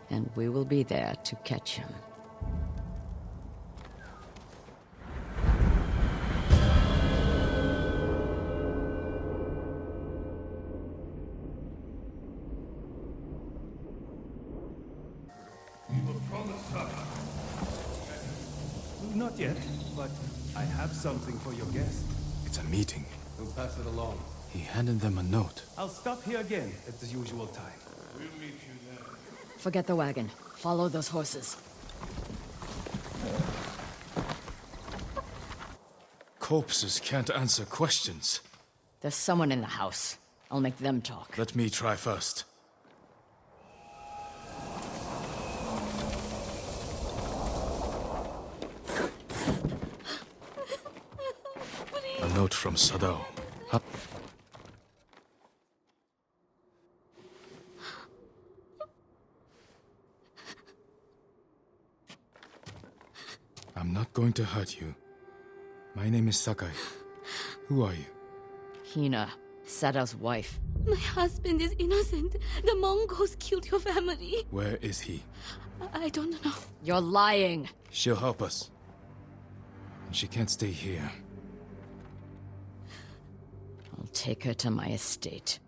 And we will be there to catch him. Not yet, but I have something for your guest. It's a meeting. We'll pass it along. He handed them a note. I'll stop here again at the usual time. We'll meet you there. Forget the wagon. Follow those horses. Corpses can't answer questions. There's someone in the house. I'll make them talk. Let me try first. A note from Sadao. I'm not going to hurt you. My name is Sakai. Who are you? Hina, Sadao's wife. My husband is innocent. The Mongols killed your family. Where is he? I don't know. You're lying. She'll help us. And she can't stay here. I'll take her to my estate.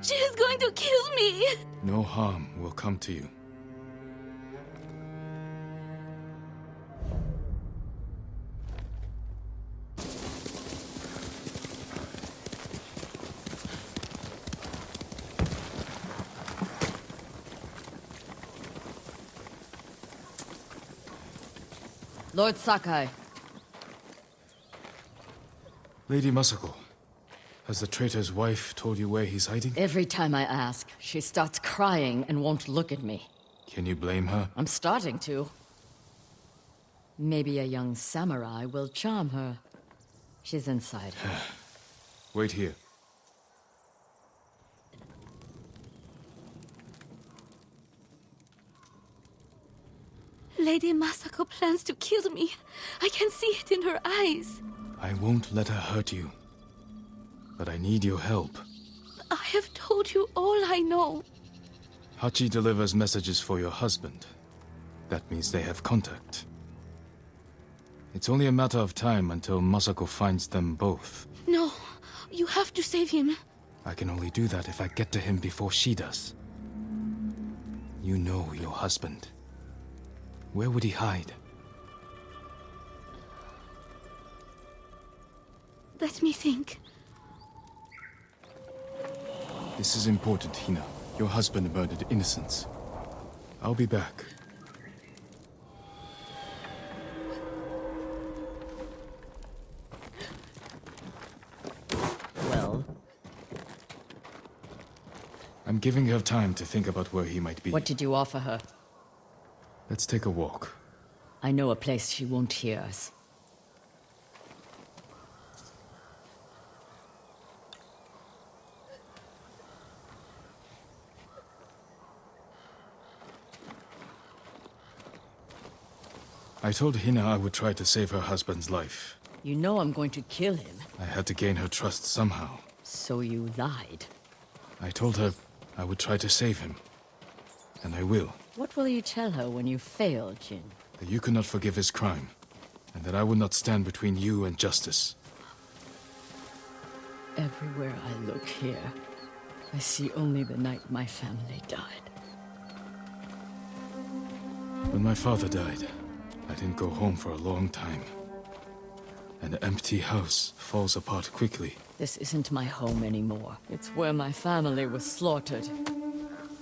She is going to kill me. No harm will come to you. Lord Sakai. Lady Masako, has the traitor's wife told you where he's hiding? Every time I ask, she starts crying and won't look at me. Can you blame her? I'm starting to. Maybe a young samurai will charm her. She's inside. Wait here. Lady Masako plans to kill me. I can see it in her eyes. I won't let her hurt you. But I need your help. I have told you all I know. Hachi delivers messages for your husband. That means they have contact. It's only a matter of time until Masako finds them both. No, you have to save him. I can only do that if I get to him before she does. You know your husband. Where would he hide? Let me think. This is important, Hina. Your husband murdered innocents. I'll be back. Well? I'm giving her time to think about where he might be. What did you offer her? Let's take a walk. I know a place she won't hear us. I told Hina I would try to save her husband's life. You know I'm going to kill him. I had to gain her trust somehow. So you lied. I told her I would try to save him. And I will. What will you tell her when you fail, Jin? That you cannot forgive his crime. And that I will not stand between you and justice. Everywhere I look here, I see only the night my family died. When my father died, I didn't go home for a long time. An empty house falls apart quickly. This isn't my home anymore. It's where my family was slaughtered.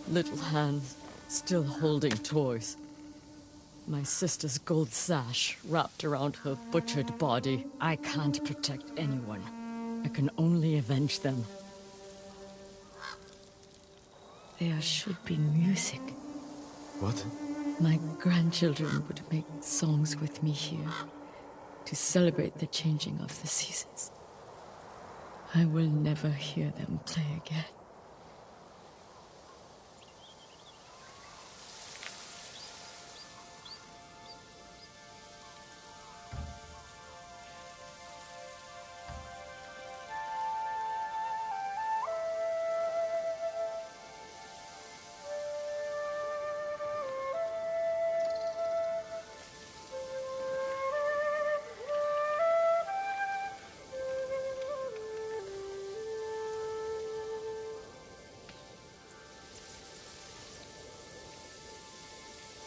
Little hands, still holding toys. My sister's gold sash wrapped around her butchered body. I can't protect anyone. I can only avenge them. There should be music. What? My grandchildren would make songs with me here to celebrate the changing of the seasons. I will never hear them play again.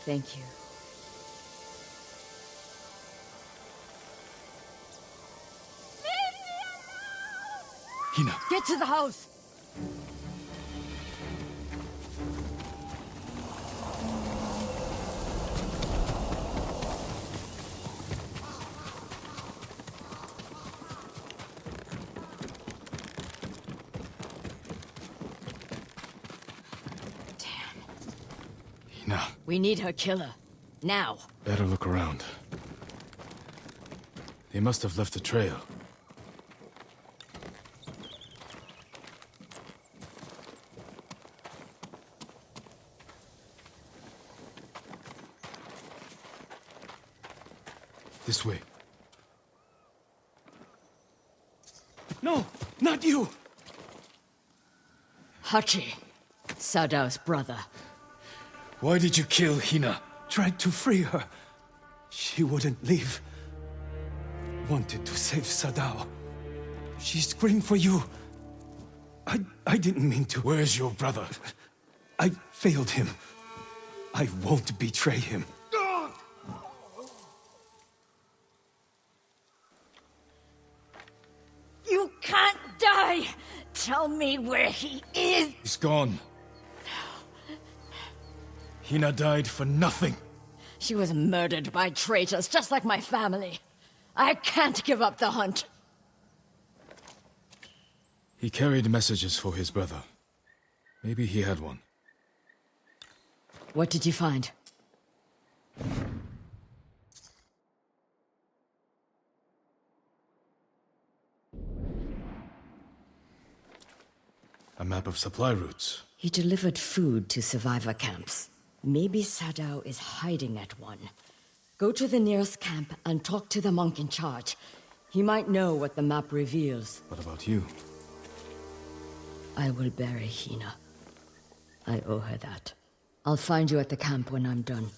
Thank you. Hina! Get to the house! Hina. We need her killer. Now. Better look around. They must have left a trail. This way. No, not you! Hachi, Sadao's brother. Why did you kill Hina? Tried to free her. She wouldn't leave. Wanted to save Sadao. She screamed for you. I didn't mean to. Where's your brother? I failed him. I won't betray him. You can't die! Tell me where he is! He's gone. Hina died for nothing. She was murdered by traitors, just like my family. I can't give up the hunt. He carried messages for his brother. Maybe he had one. What did you find? A map of supply routes. He delivered food to survivor camps. Maybe Sadao is hiding at one. Go to the nearest camp and talk to the monk in charge. He might know what the map reveals. What about you? I will bury Hina. I owe her that. I'll find you at the camp when I'm done.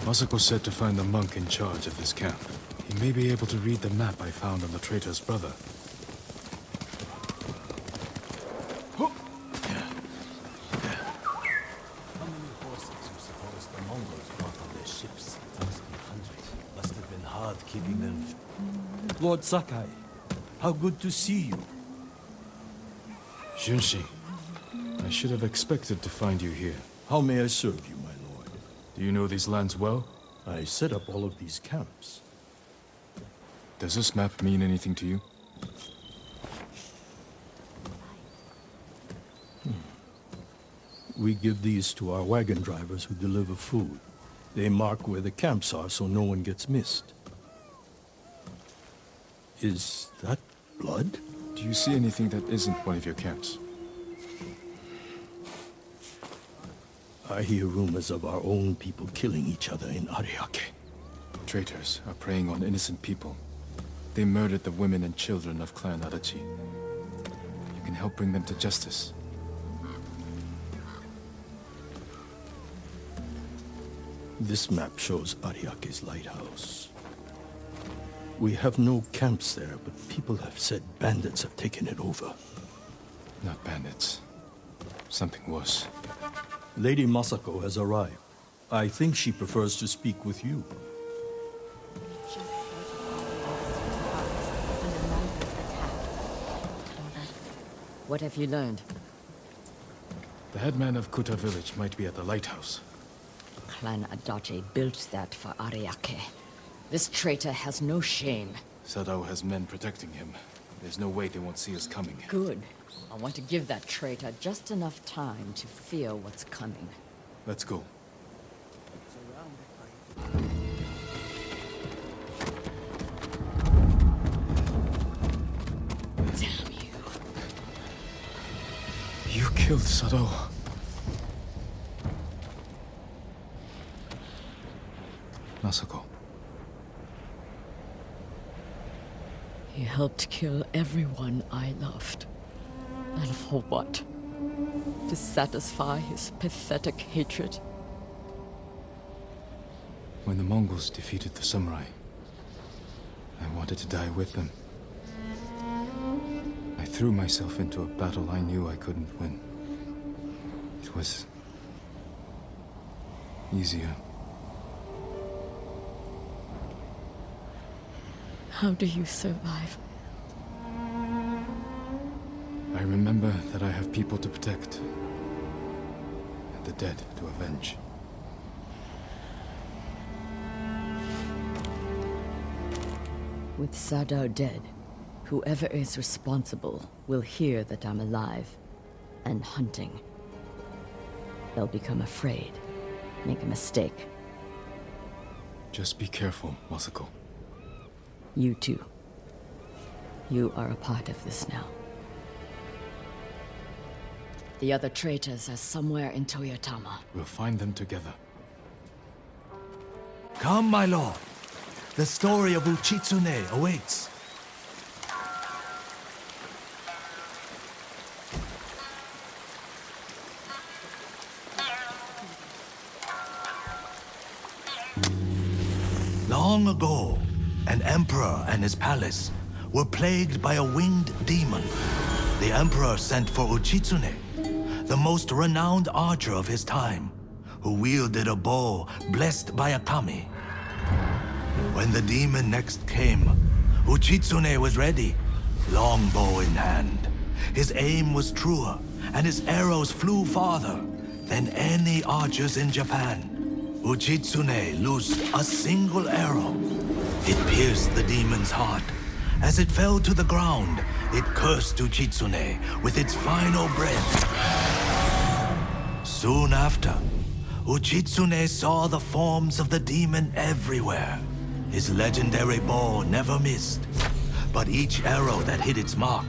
Masako said to find the monk in charge of this camp. He may be able to read the map I found on the traitor's brother. How many horses you suppose the Mongols brought on their ships? Must be hundreds. Must have been hard keeping them. Lord Sakai, how good to see you. Junshi, I should have expected to find you here. How may I serve you, my lord? Do you know these lands well? I set up all of these camps. Does this map mean anything to you? We give these to our wagon drivers who deliver food. They mark where the camps are so no one gets missed. Is that blood? Do you see anything that isn't one of your camps? I hear rumors of our own people killing each other in Ariake. Traitors are preying on innocent people. They murdered the women and children of Clan Adachi. You can help bring them to justice. This map shows Ariake's lighthouse. We have no camps there, but people have said bandits have taken it over. Not bandits. Something worse. Lady Masako has arrived. I think she prefers to speak with you. What have you learned? The headman of Kuta village might be at the lighthouse. Clan Adachi built that for Ariake. This traitor has no shame. Sadao has men protecting him. There's no way they won't see us coming. Good. I want to give that traitor just enough time to fear what's coming. Let's go. Damn you. You killed Sadao. Masako. He helped kill everyone I loved. And for what? To satisfy his pathetic hatred? When the Mongols defeated the samurai, I wanted to die with them. I threw myself into a battle I knew I couldn't win. It was easier. How do you survive? I remember that I have people to protect, and the dead to avenge. With Sadao dead, whoever is responsible will hear that I'm alive and hunting. They'll become afraid, make a mistake. Just be careful, Masako. You too. You are a part of this now. The other traitors are somewhere in Toyotama. We'll find them together. Come, my lord. The story of Uchitsune awaits. Long ago, an emperor and his palace were plagued by a winged demon. The emperor sent for Uchitsune, the most renowned archer of his time, who wielded a bow blessed by a kami. When the demon next came, Uchitsune was ready, longbow in hand. His aim was truer, and his arrows flew farther than any archers in Japan. Uchitsune loosed a single arrow. It pierced the demon's heart. As it fell to the ground, it cursed Uchitsune with its final breath. Soon after, Uchitsune saw the forms of the demon everywhere. His legendary bow never missed, but each arrow that hit its mark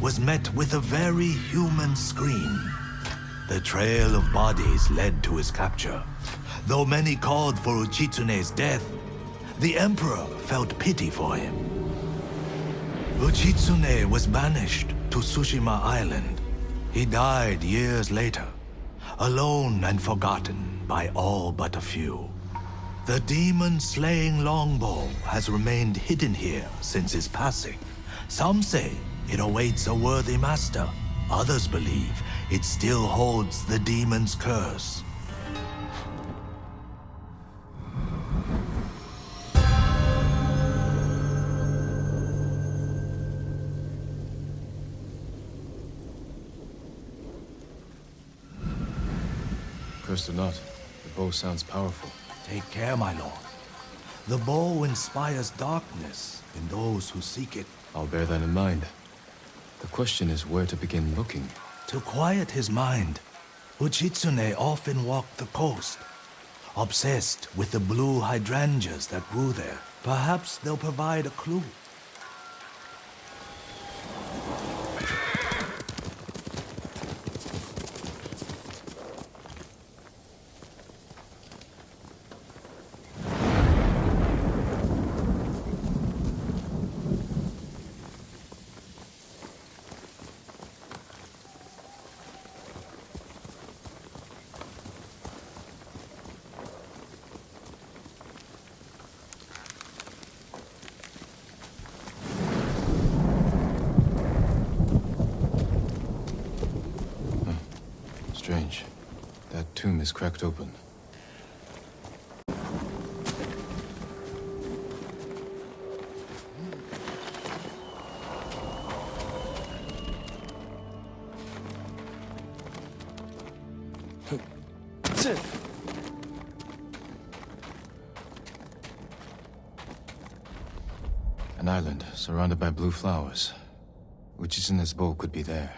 was met with a very human scream. The trail of bodies led to his capture. Though many called for Uchitsune's death, the emperor felt pity for him. Uchitsune was banished to Tsushima Island. He died years later, alone and forgotten by all but a few. The demon-slaying longbow has remained hidden here since his passing. Some say it awaits a worthy master. Others believe it still holds the demon's curse. Cursed or not, the bow sounds powerful. Take care, my lord. The bow inspires darkness in those who seek it. I'll bear that in mind. The question is where to begin looking. To quiet his mind, Uchitsune often walked the coast, obsessed with the blue hydrangeas that grew there. Perhaps they'll provide a clue. Strange. That tomb is cracked open. An island surrounded by blue flowers. Uchitsune's bow could be there.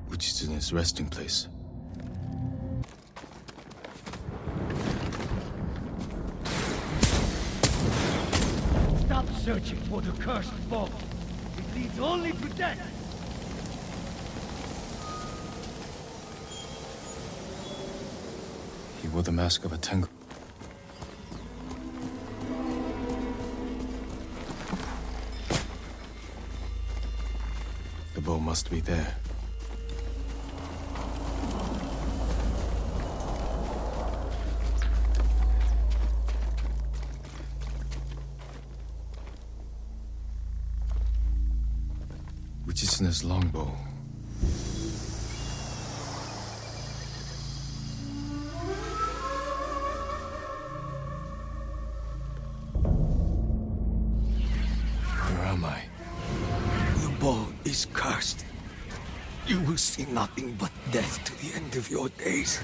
Uchitsune's resting place. Stop searching for the cursed bow. It leads only to death. He wore the mask of a Tengu. The bow must be there. Uchitsune's longbow. Where am I? The bow is cursed. You will see nothing but death to the end of your days.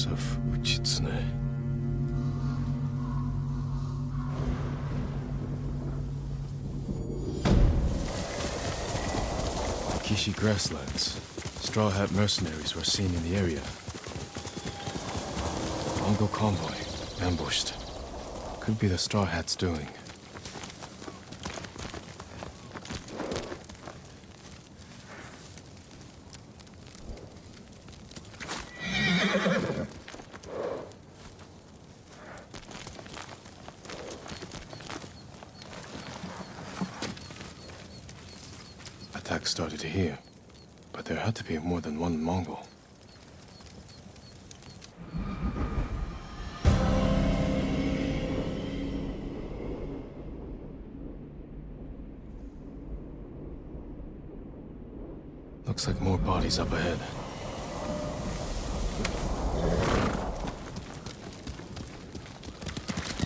Fortress of Uchitsune. Kishi grasslands. Straw Hat mercenaries were seen in the area. Mongol convoy, ambushed. Could be the Straw Hats' doing. Attack started here, but there had to be more than one Mongol. Looks like more bodies up ahead.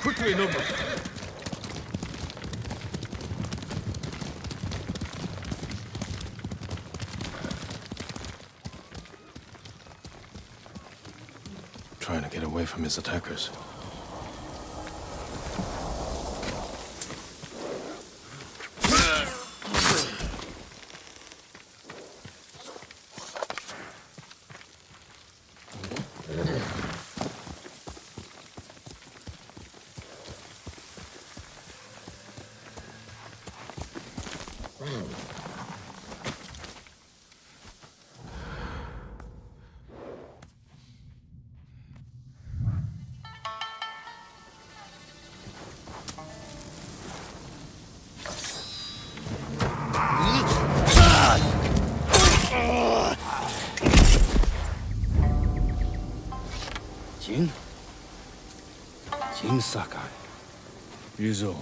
Quickly, number. Trying to get away from his attackers. Jin Sakai. Ryuzo.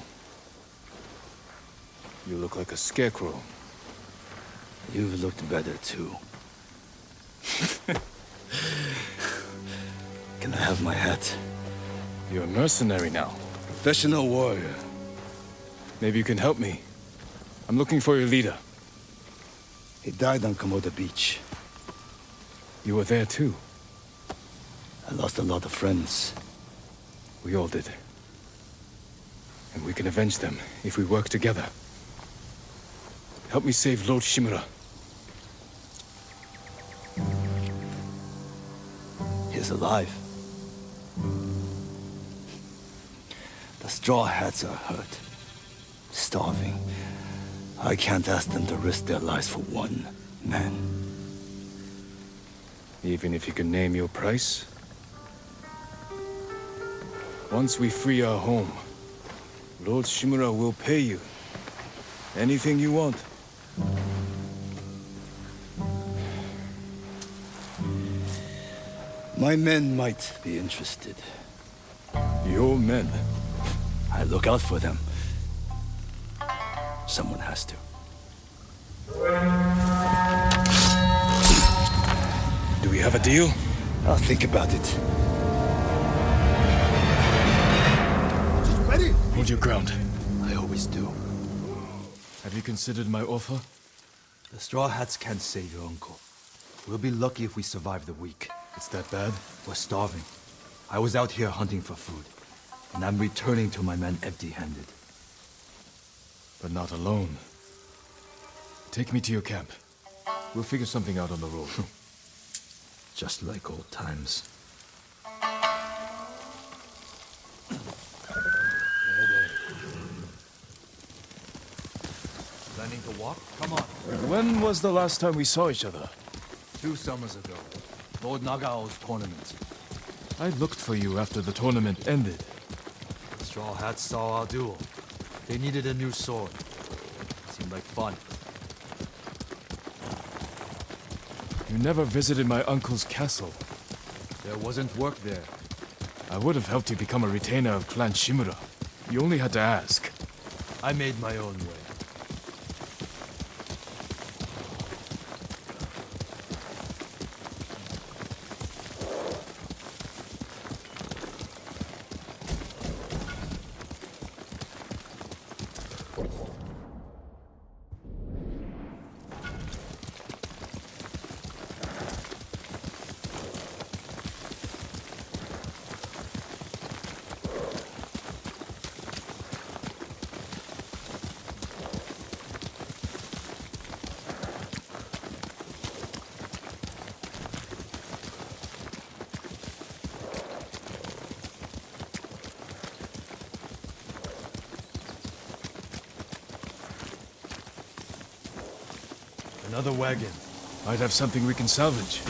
You look like a scarecrow. You've looked better, too. Can I have my hat? You're a mercenary now. Professional warrior. Maybe you can help me. I'm looking for your leader. He died on Komoda Beach. You were there too. I lost a lot of friends. We all did. And we can avenge them if we work together. Help me save Lord Shimura. He's alive. The Straw Hats are hurt. Starving. I can't ask them to risk their lives for one man. Even if you can name your price? Once we free our home, Lord Shimura will pay you. Anything you want. My men might be interested. Your men? I look out for them. Someone has to. Do we have a deal? I'll think about it. Ready? Hold your ground. I always do. Have you considered my offer? The Straw Hats can't save your uncle. We'll be lucky if we survive the week. It's that bad? We're starving. I was out here hunting for food, and I'm returning to my men empty-handed. But not alone. Take me to your camp. We'll figure something out on the road. Just like old times. Planning to walk? Come on. When was the last time we saw each other? 2 summers ago. Lord Nagao's tournament. I looked for you after the tournament ended. The Straw Hats saw our duel. They needed a new sword. Seemed like fun. You never visited my uncle's castle. There wasn't work there. I would have helped you become a retainer of Clan Shimura. You only had to ask. I made my own way. Another wagon. Might have something we can salvage.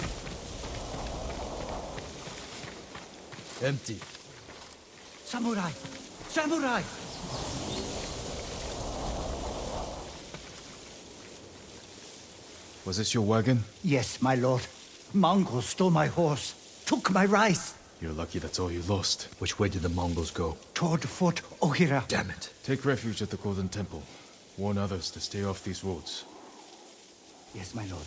Empty. Samurai! Samurai! Was this your wagon? Yes, my lord. Mongols stole my horse, took my rice. You're lucky that's all you lost. Which way did the Mongols go? Toward Fort Ohira. Damn it. Take refuge at the Golden Temple. Warn others to stay off these roads. Yes, my lord.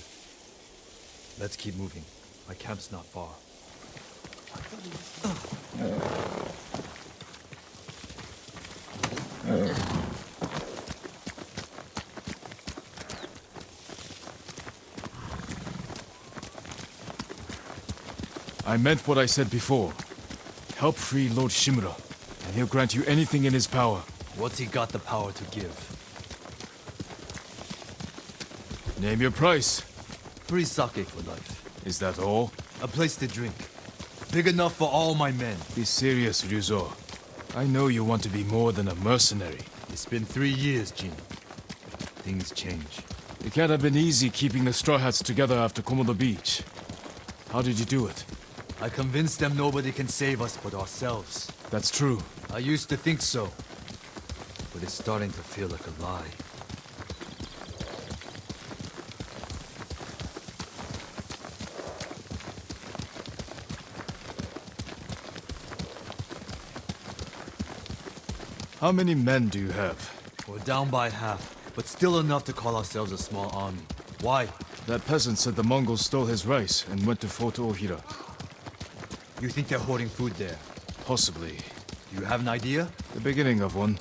Let's keep moving. My camp's not far. I meant what I said before. Help free Lord Shimura, and he'll grant you anything in his power. What's he got the power to give? Name your price. Free sake for life. Is that all? A place to drink. Big enough for all my men. Be serious, Ryuzo. I know you want to be more than a mercenary. It's been 3 years, Jin. Things change. It can't have been easy keeping the Straw Hats together after Komodo Beach. How did you do it? I convinced them nobody can save us but ourselves. That's true. I used to think so. But it's starting to feel like a lie. How many men do you have? We're down by half, but still enough to call ourselves a small army. Why? That peasant said the Mongols stole his rice and went to Fort Ohira. You think they're hoarding food there? Possibly. Do you have an idea? The beginning of one.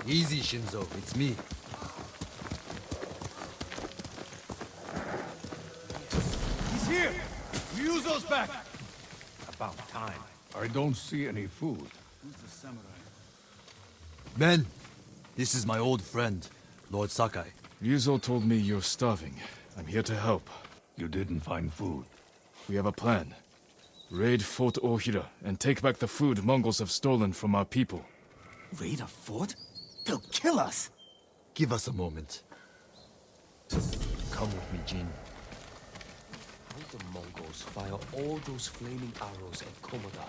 Easy, Shinzo. It's me. He's here! Ryuzo's back! About time. I don't see any food. Who's the samurai? Men, this is my old friend, Lord Sakai. Ryuzo told me you're starving. I'm here to help. You didn't find food. We have a plan. Raid Fort Ohira and take back the food Mongols have stolen from our people. Raid a fort? They'll kill us! Give us a moment. Come with me, Jin. How the Mongols fire all those flaming arrows at Komoda?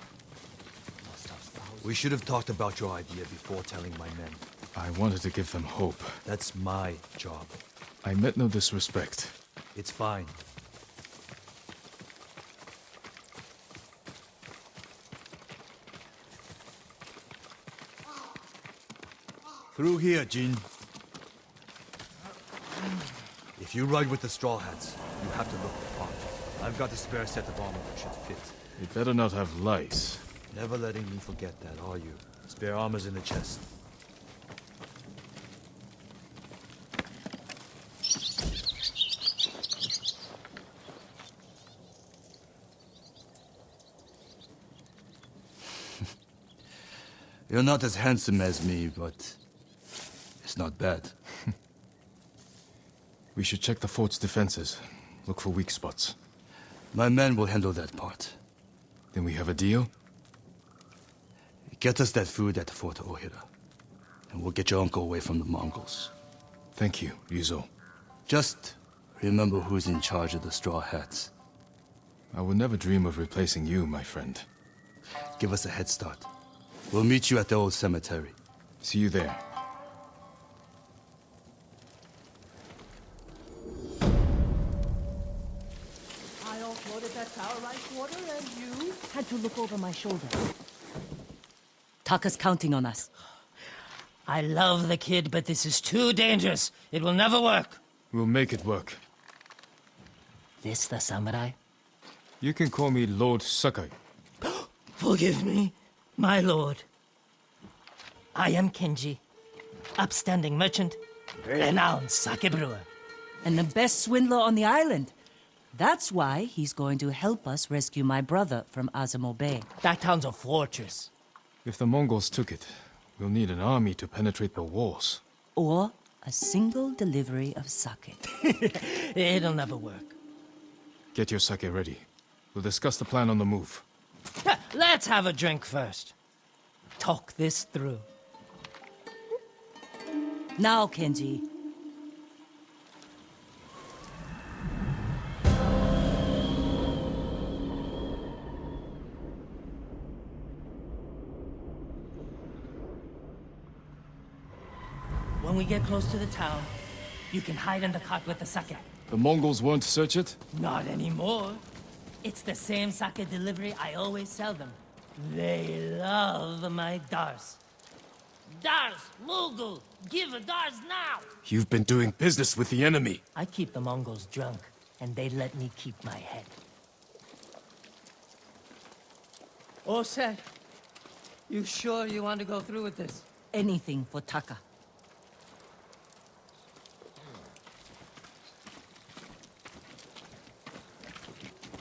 Must have thousands. We should have talked about your idea before telling my men. I wanted to give them hope. That's my job. I meant no disrespect. It's fine. Through here, Jin. If you ride with the Straw Hats, you have to look the part. I've got a spare set of armor that should fit. You better not have lice. Never letting me forget that, are you? Spare armor's in the chest. You're not as handsome as me, but it's not bad. We should check the fort's defenses. Look for weak spots. My men will handle that part. Then we have a deal? Get us that food at Fort Ohira, and we'll get your uncle away from the Mongols. Thank you, Ryuzo. Just remember who's in charge of the Straw Hats. I would never dream of replacing you, my friend. Give us a head start. We'll meet you at the old cemetery. See you there. I offloaded that tower rice water and you had to look over my shoulder. Taka's counting on us. I love the kid, but this is too dangerous. It will never work. We'll make it work. This the samurai? You can call me Lord Sakai. Forgive me, my lord. I am Kenji, upstanding merchant, renowned sake brewer, And the best swindler on the island. That's why he's going to help us rescue my brother from Azamo Bay. That town's a fortress. If the Mongols took it, we'll need an army to penetrate the walls. Or a single delivery of sake. It'll never work. Get your sake ready. We'll discuss the plan on the move. Let's have a drink first. Talk this through. Now, Kenji. When we get close to the town, you can hide in the cart with the sake. The Mongols won't search it? Not anymore. It's the same sake delivery I always sell them. They love my Dars. Dars, Mogul, give a Dars now! You've been doing business with the enemy. I keep the Mongols drunk, and they let me keep my head. All set. You sure you want to go through with this? Anything for Taka.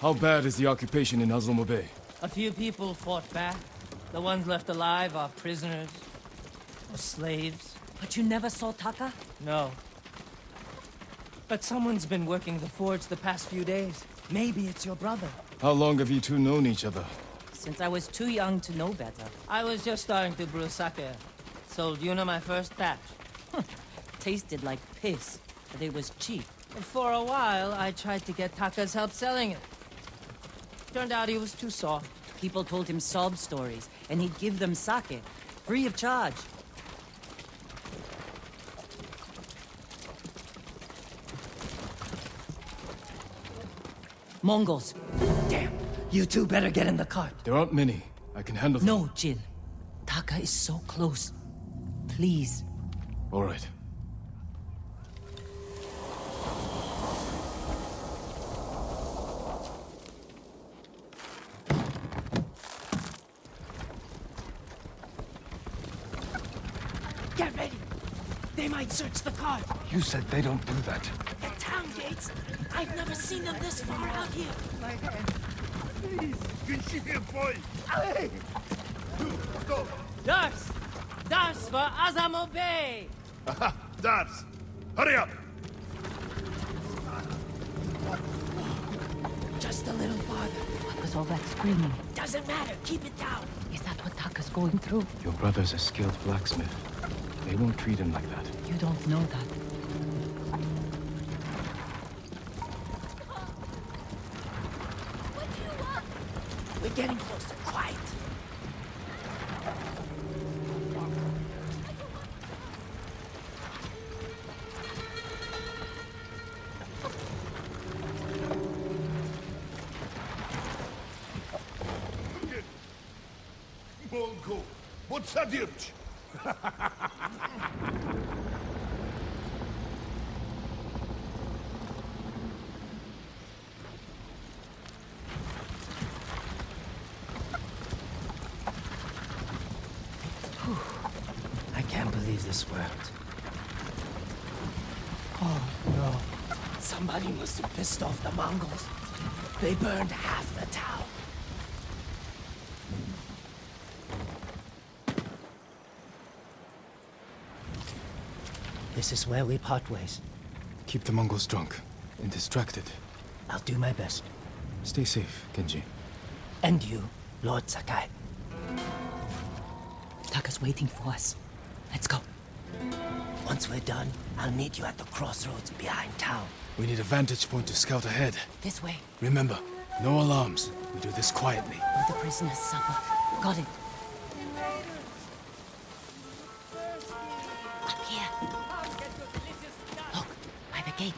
How bad is the occupation in Azamo Bay? A few people fought back. The ones left alive are prisoners. Or slaves. But you never saw Taka? No. But someone's been working the forge the past few days. Maybe it's your brother. How long have you two known each other? Since I was too young to know better. I was just starting to brew sake. Sold Yuna my first batch. Tasted like piss, but it was cheap. For a while, I tried to get Taka's help selling it. Turned out he was too soft. People told him sob stories, and he'd give them sake, free of charge. Mongols. Damn, you two better get in the cart. There aren't many. I can handle them. No, Jin. Taka is so close. Please. All right. Get ready! They might search the cart. You said they don't do that. The town gates? I've never seen them this far out here. My hand. Please. Can she be a boy? Hey! Stop! Dars! Dars for Azamo Bay! Aha! Dars! Hurry up! Just a little farther. What was all that screaming? Doesn't matter. Keep it down. Is that what Taka's going through? Your brother's a skilled blacksmith. They won't treat him like that. You don't know that. We're getting closer. Quiet. Mongo! What's that dirch? I can't believe this worked. Oh no. Somebody must have pissed off the Mongols. They burned half the town. This is where we part ways. Keep the Mongols drunk and distracted. I'll do my best. Stay safe, Kenji. And you, Lord Sakai. Taka's waiting for us. Let's go. Once we're done, I'll meet you at the crossroads behind town. We need a vantage point to scout ahead. This way. Remember, no alarms. We do this quietly. Let the prisoners suffer. Got it. Up here. Look, by the gate.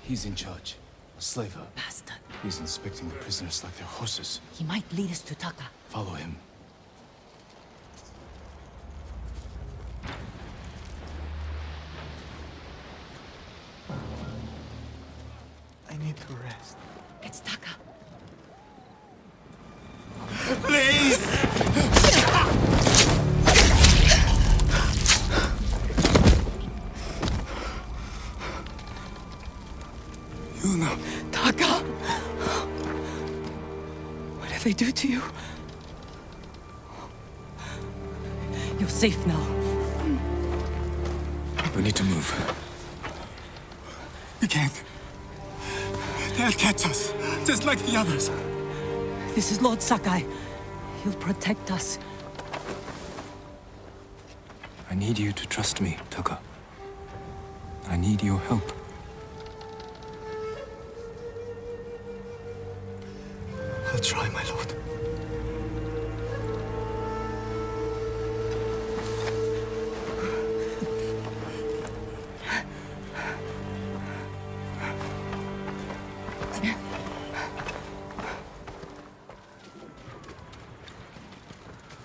He's in charge. A slaver. Bastard. He's inspecting the prisoners like they're horses. He might lead us to Taka. Follow him. need to rest. It's Taka. Please! Yuna. Taka! What did they do to you? You're safe now. We need to move. We can't. They'll catch us, just like the others. This is Lord Sakai. He'll protect us. I need you to trust me, Taka. I need your help. I'll try, my lord.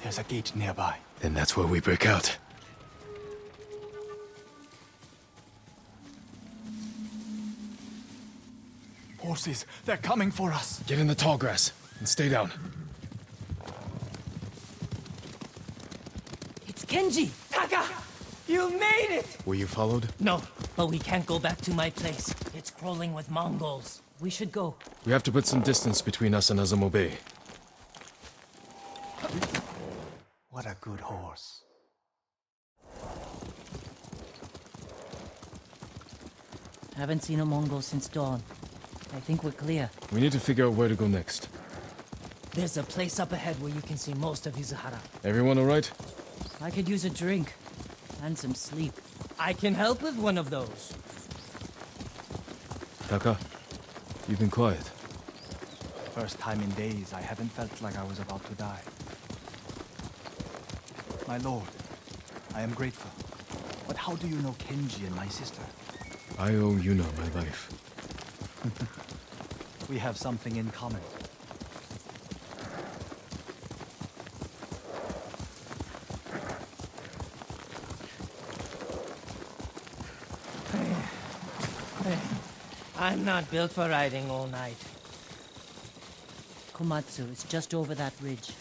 There's a gate nearby. Then that's where we break out. Horses, they're coming for us. Get in the tall grass and stay down. It's Kenji! Taka! You made it! Were you followed? No, but we can't go back to my place. It's crawling with Mongols. We should go. We have to put some distance between us and Azamo Bay. What a good horse. Haven't seen a Mongol since dawn. I think we're clear. We need to figure out where to go next. There's a place up ahead where you can see most of Izuhara. Everyone all right? I could use a drink. And some sleep. I can help with one of those. Taka, you've been quiet. First time in days I haven't felt like I was about to die. My lord, I am grateful. But how do you know Kenji and my sister? I owe Yuna my life. We have something in common. I'm not built for riding all night. Komatsu is just over that ridge.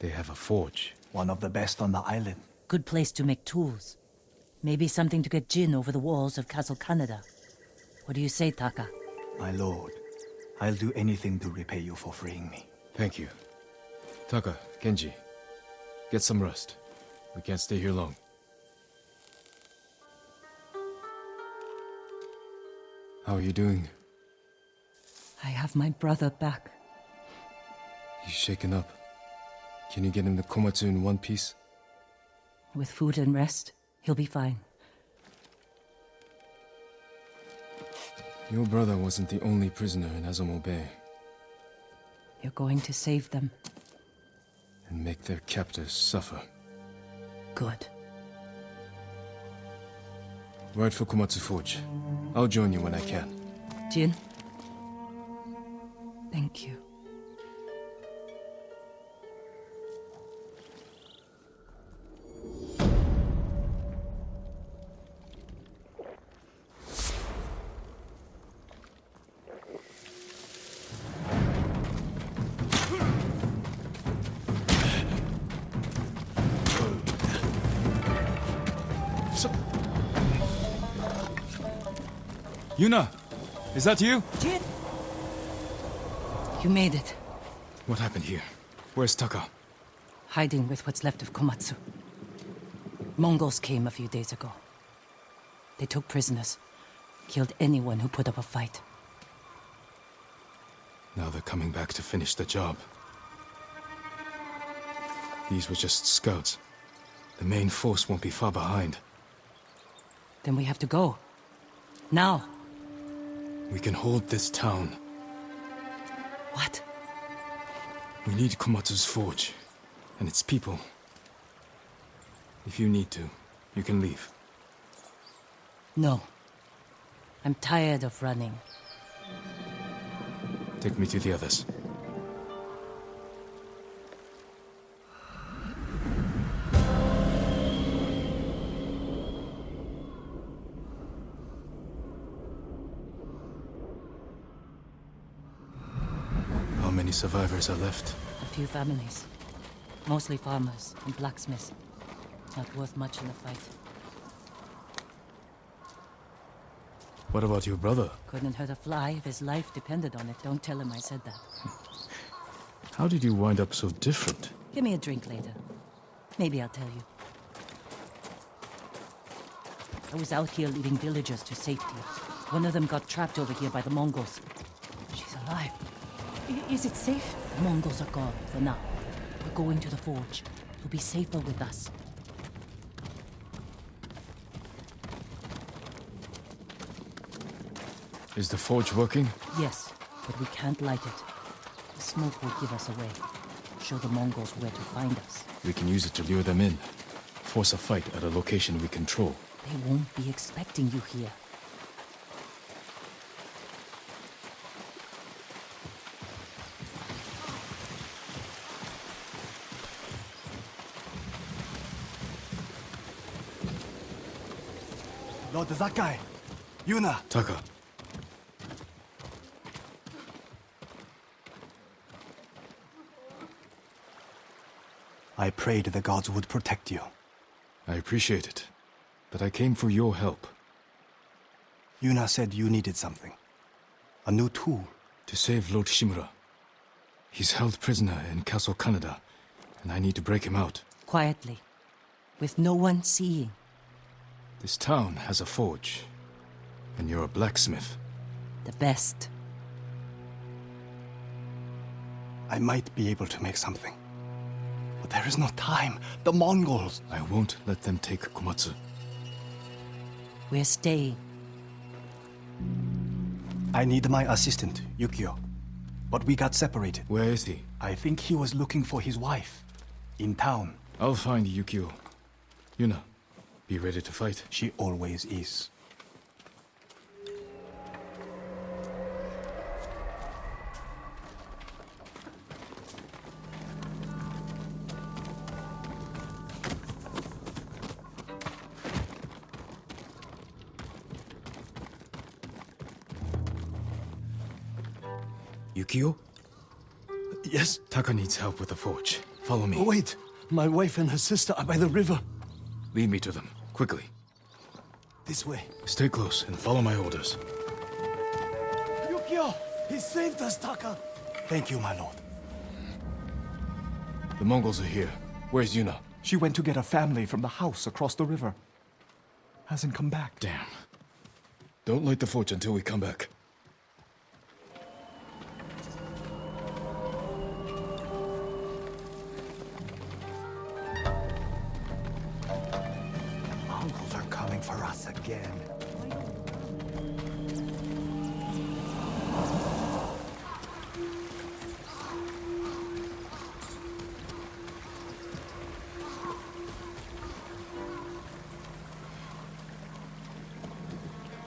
They have a forge. One of the best on the island. Good place to make tools. Maybe something to get Jin over the walls of Castle Canada. What do you say, Taka? My lord, I'll do anything to repay you for freeing me. Thank you. Taka, Kenji, get some rest. We can't stay here long. How are you doing? I have my brother back. He's shaken up. Can you get him to Komatsu in one piece? With food and rest, he'll be fine. Your brother wasn't the only prisoner in Azamo Bay. You're going to save them. And make their captors suffer. Good. Ride for Komatsu Forge. I'll join you when I can. Jin? Thank you. Yuna, is that you? Jin! You made it. What happened here? Where's Taka? Hiding with what's left of Komatsu. Mongols came a few days ago. They took prisoners. Killed anyone who put up a fight. Now they're coming back to finish the job. These were just scouts. The main force won't be far behind. Then we have to go. Now. We can hold this town. What? We need Komatsu's forge. And its people. If you need to, you can leave. No. I'm tired of running. Take me to the others. survivors are left? A few families. Mostly farmers and blacksmiths. Not worth much in a fight. What about your brother? Couldn't hurt a fly if his life depended on it. Don't tell him I said that. How did you wind up so different? Give me a drink later. Maybe I'll tell you. I was out here leading villagers to safety. One of them got trapped over here by the Mongols. She's alive. Is it safe? The Mongols are gone for now. We're going to the forge. You'll be safer with us. Is the forge working? Yes, but we can't light it. The smoke will give us away. Show the Mongols where to find us. We can use it to lure them in. Force a fight at a location we control. They won't be expecting you here. Lord Zakai! Yuna! Taka. I prayed the gods would protect you. I appreciate it, but I came for your help. Yuna said you needed something. A new tool. To save Lord Shimura. He's held prisoner in Castle Kaneda, and I need to break him out. Quietly. With no one seeing. This town has a forge, and you're a blacksmith. The best. I might be able to make something. But there is no time. The Mongols! I won't let them take Komatsu. We're staying. I need my assistant, Yukio. But we got separated. Where is he? I think he was looking for his wife. In town. I'll find Yukio. Yuna, be ready to fight. She always is. Yukio? Yes? Taka needs help with the forge. Follow me. Oh, wait! My wife and her sister are by the river. Lead me to them, quickly. This way. Stay close and follow my orders. Yukio! He saved us, Taka! Thank you, my lord. The Mongols are here. Where's Yuna? She went to get a family from the house across the river. Hasn't come back. Damn. Don't light the forge until we come back. Mongols are coming for us again.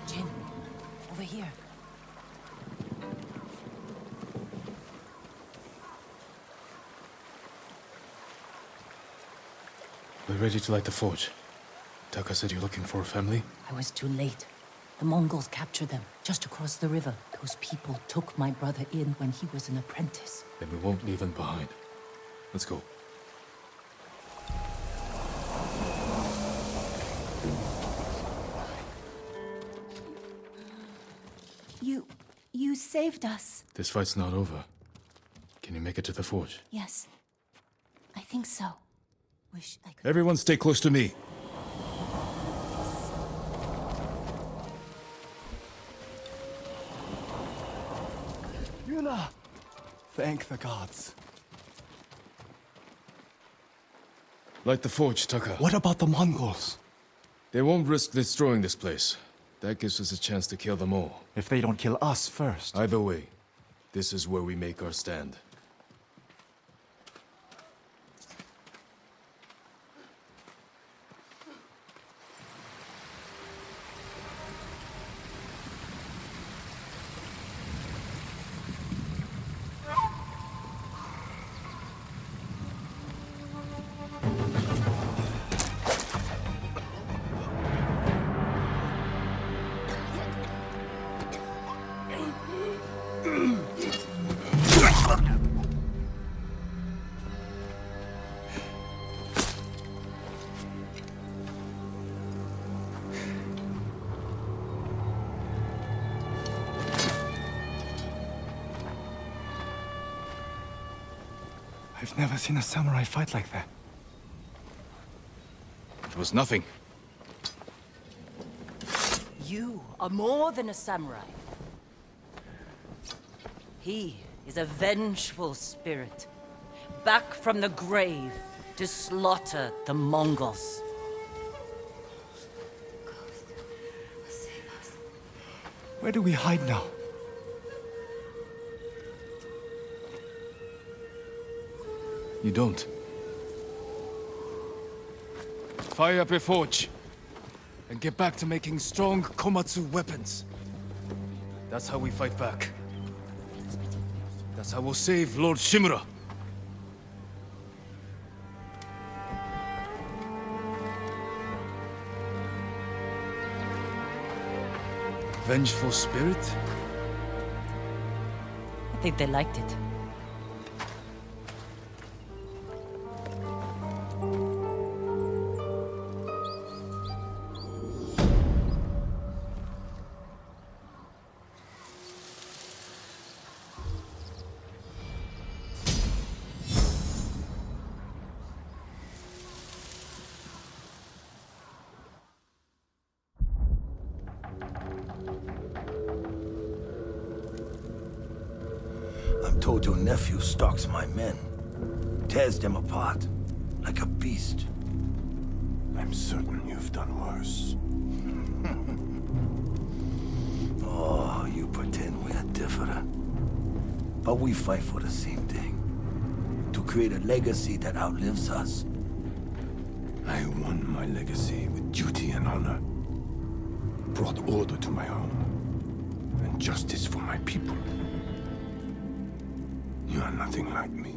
Jin, over here. We're ready to light the forge. Taka said you're looking for a family? I was too late. The Mongols captured them, just across the river. Those people took my brother in when he was an apprentice. Then we won't leave him behind. Let's go. You saved us. This fight's not over. Can you make it to the forge? Yes. I think so. Wish I could. Everyone stay close to me. Yuna! Thank the gods. Light the forge, Taka. What about the Mongols? They won't risk destroying this place. That gives us a chance to kill them all. If they don't kill us first. Either way, this is where we make our stand. I've never seen a samurai fight like that. It was nothing. You are more than a samurai. He is a vengeful spirit, back from the grave to slaughter the Mongols. Where do we hide now? You don't. Fire up your forge. And get back to making strong Komatsu weapons. That's how we fight back. That's how we'll save Lord Shimura. Vengeful spirit? I think they liked it. I'm told your nephew stalks my men, tears them apart like a beast. I'm certain you've done worse. Oh, you pretend we're different. But we fight for the same thing. To create a legacy that outlives us. I won my legacy with duty and honor. Brought order to my home. And justice for my people. You are nothing like me.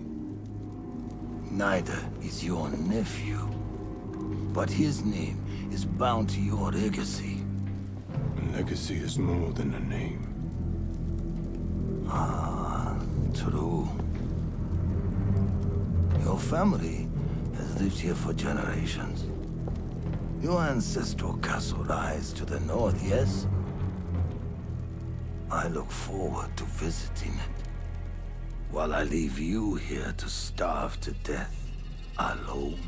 Neither is your nephew. But his name is bound to your legacy. A legacy is more than a name. Ah, true. Your family has lived here for generations. Your ancestral castle lies to the north, yes? I look forward to visiting it. While I leave you here to starve to death, alone,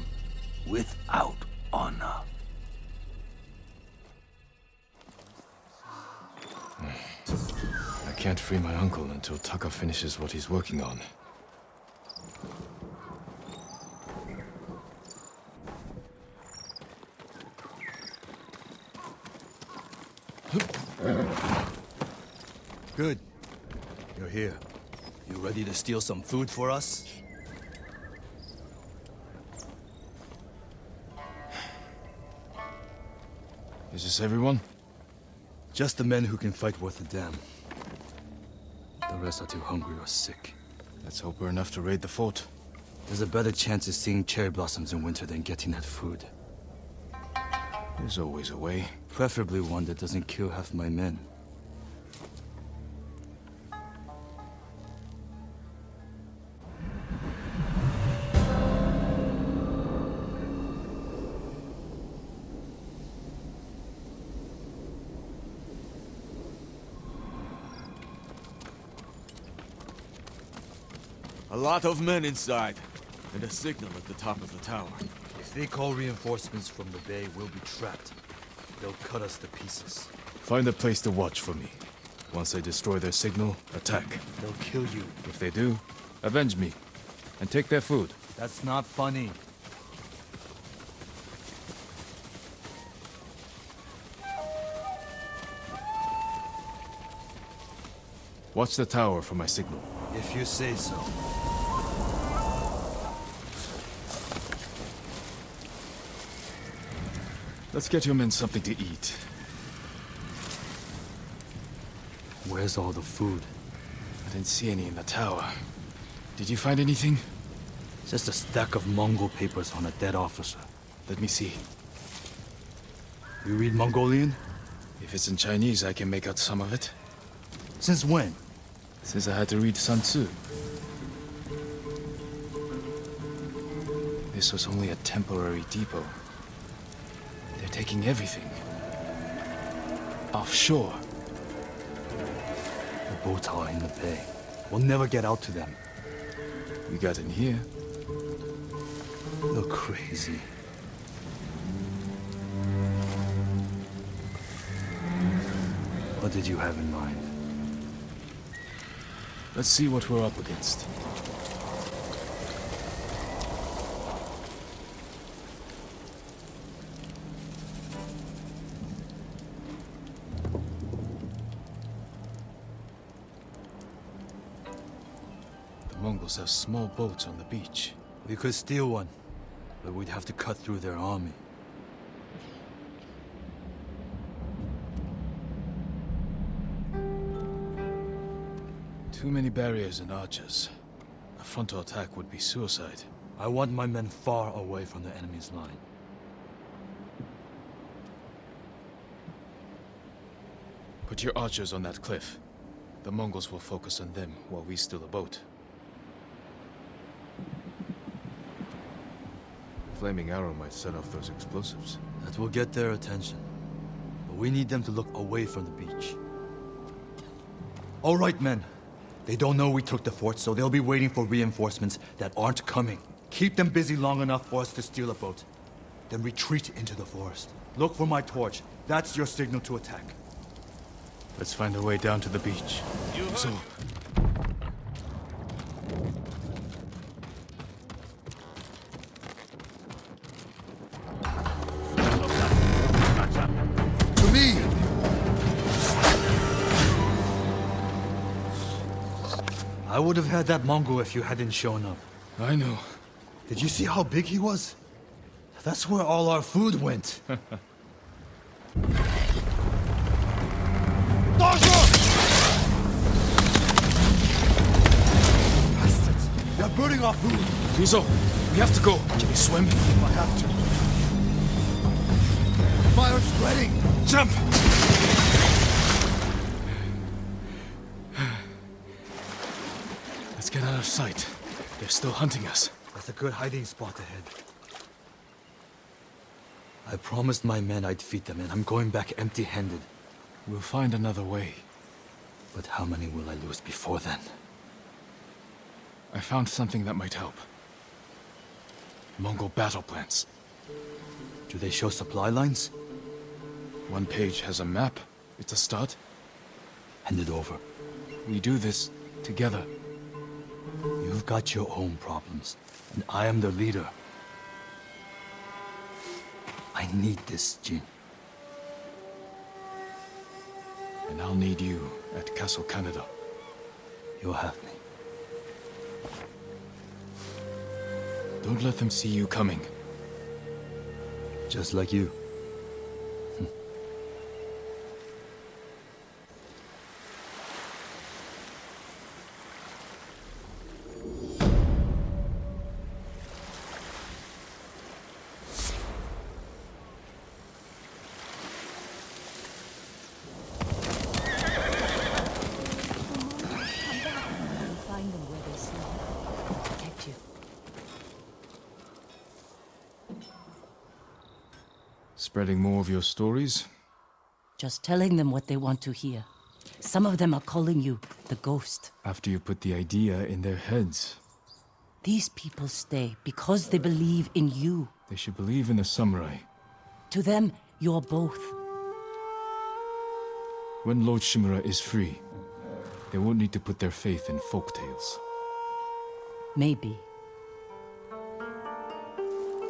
without honor. I can't free my uncle until Taka finishes what he's working on. Good. You're here. You ready to steal some food for us? Is this everyone? Just the men who can fight worth a damn. The rest are too hungry or sick. Let's hope we're enough to raid the fort. There's a better chance of seeing cherry blossoms in winter than getting that food. There's always a way. Preferably one that doesn't kill half my men. A lot of men inside, and a signal at the top of the tower. If they call reinforcements from the bay, we'll be trapped. They'll cut us to pieces. Find a place to watch for me. Once they destroy their signal, attack. They'll kill you. If they do, avenge me. And take their food. That's not funny. Watch the tower for my signal. If you say so. Let's get your men something to eat. Where's all the food? I didn't see any in the tower. Did you find anything? Just a stack of Mongol papers on a dead officer. Let me see. You read Mongolian? If it's in Chinese, I can make out some of it. Since when? Since I had to read Sun Tzu. This was only a temporary depot. They're taking everything. Offshore. The boats are in the bay. We'll never get out to them. We got in here. so crazy. What did you have in mind? Let's see what we're up against. The Mongols have small boats on the beach. We could steal one, but we'd have to cut through their army. Too many barriers and archers. A frontal attack would be suicide. I want my men far away from the enemy's line. Put your archers on that cliff. The Mongols will focus on them while we steal a boat. Flaming arrow might set off those explosives. That will get their attention. But we need them to look away from the beach. All right, men. They don't know we took the fort, so they'll be waiting for reinforcements that aren't coming. Keep them busy long enough for us to steal a boat. Then retreat into the forest. Look for my torch. That's your signal to attack. Let's find a way down to the beach. So, To me! I would have had that Mongol if you hadn't shown up. I know. Did you see how big he was? That's where all our food went. Bastards! They're burning our food! Yuzo, we have to go. Can you swim? If I have to. Fire's spreading! Jump! Let's get out of sight. They're still hunting us. That's a good hiding spot ahead. I promised my men I'd feed them, and I'm going back empty-handed. We'll find another way. But how many will I lose before then? I found something that might help. Mongol battle plans. Do they show supply lines? One page has a map. It's a start. Hand it over. We do this together. You've got your own problems, and I am the leader. I need this, Jin. And I'll need you at Castle Canada. You'll have me. Don't let them see you coming. Just like you. Spreading more of your stories? Just telling them what they want to hear. Some of them are calling you the ghost. After you put the idea in their heads. These people stay because they believe in you. They should believe in the samurai. To them, you're both. When Lord Shimura is free, they won't need to put their faith in folktales. Maybe.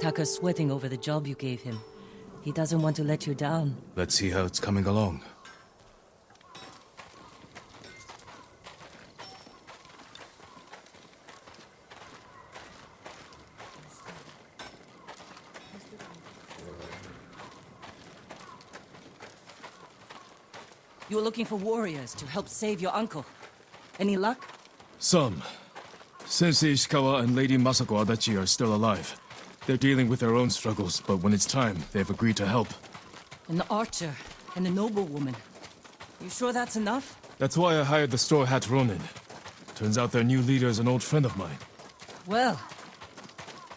Taka's sweating over the job you gave him. He doesn't want to let you down. Let's see how it's coming along. You were looking for warriors to help save your uncle. Any luck? Some. Sensei Ishikawa and Lady Masako Adachi are still alive. They're dealing with their own struggles, but when it's time, they've agreed to help. And the archer, and the noblewoman. You sure that's enough? That's why I hired the Straw Hat Ronin. Turns out their new leader is an old friend of mine. Well,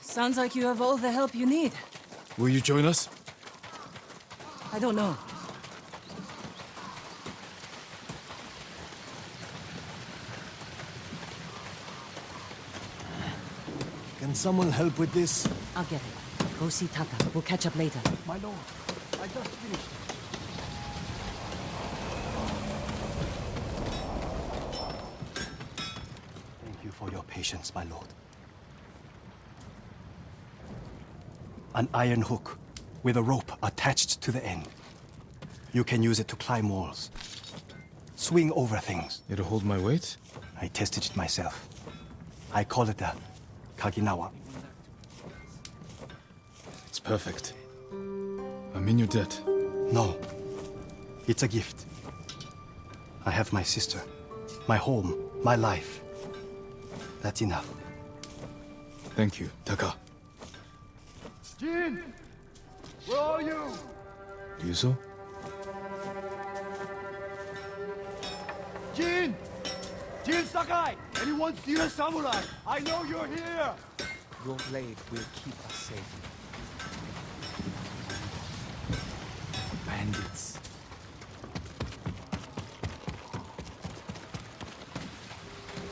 sounds like you have all the help you need. Will you join us? I don't know. Can someone help with this? I'll get it. Go see Taka. We'll catch up later. My lord, I just finished. Thank you for your patience, my lord. An iron hook with a rope attached to the end. You can use it to climb walls, swing over things. It'll hold my weight? I tested it myself. I call it a Kaginawa. It's perfect. I'm in your debt. No. It's a gift. I have my sister, my home, my life. That's enough. Thank you, Taka. Jin! Where are you? Ryuzo? Jin! Jin Sakai! Anyone seen a samurai? I know you're here! Your blade will keep us safe. Bandits.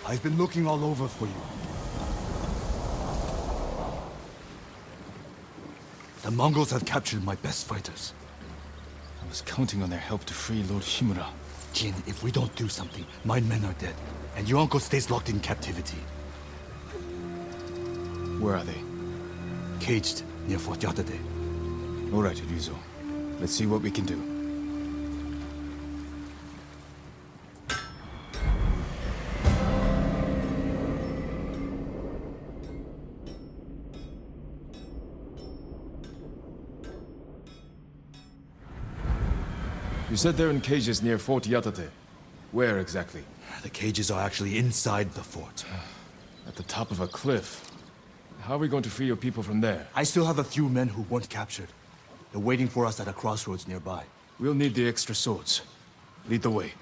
I've been looking all over for you. The Mongols have captured my best fighters. I was counting on their help to free Lord Shimura. Jin, if we don't do something, my men are dead, and your uncle stays locked in captivity. Where are they? Caged near Fort Yatate. All right, Ryuzo. Let's see what we can do. You said they're in cages near Fort Yatate. Where exactly? The cages are actually inside the fort. At the top of a cliff. How are we going to free your people from there? I still have a few men who weren't captured. They're waiting for us at a crossroads nearby. We'll need the extra swords. Lead the way.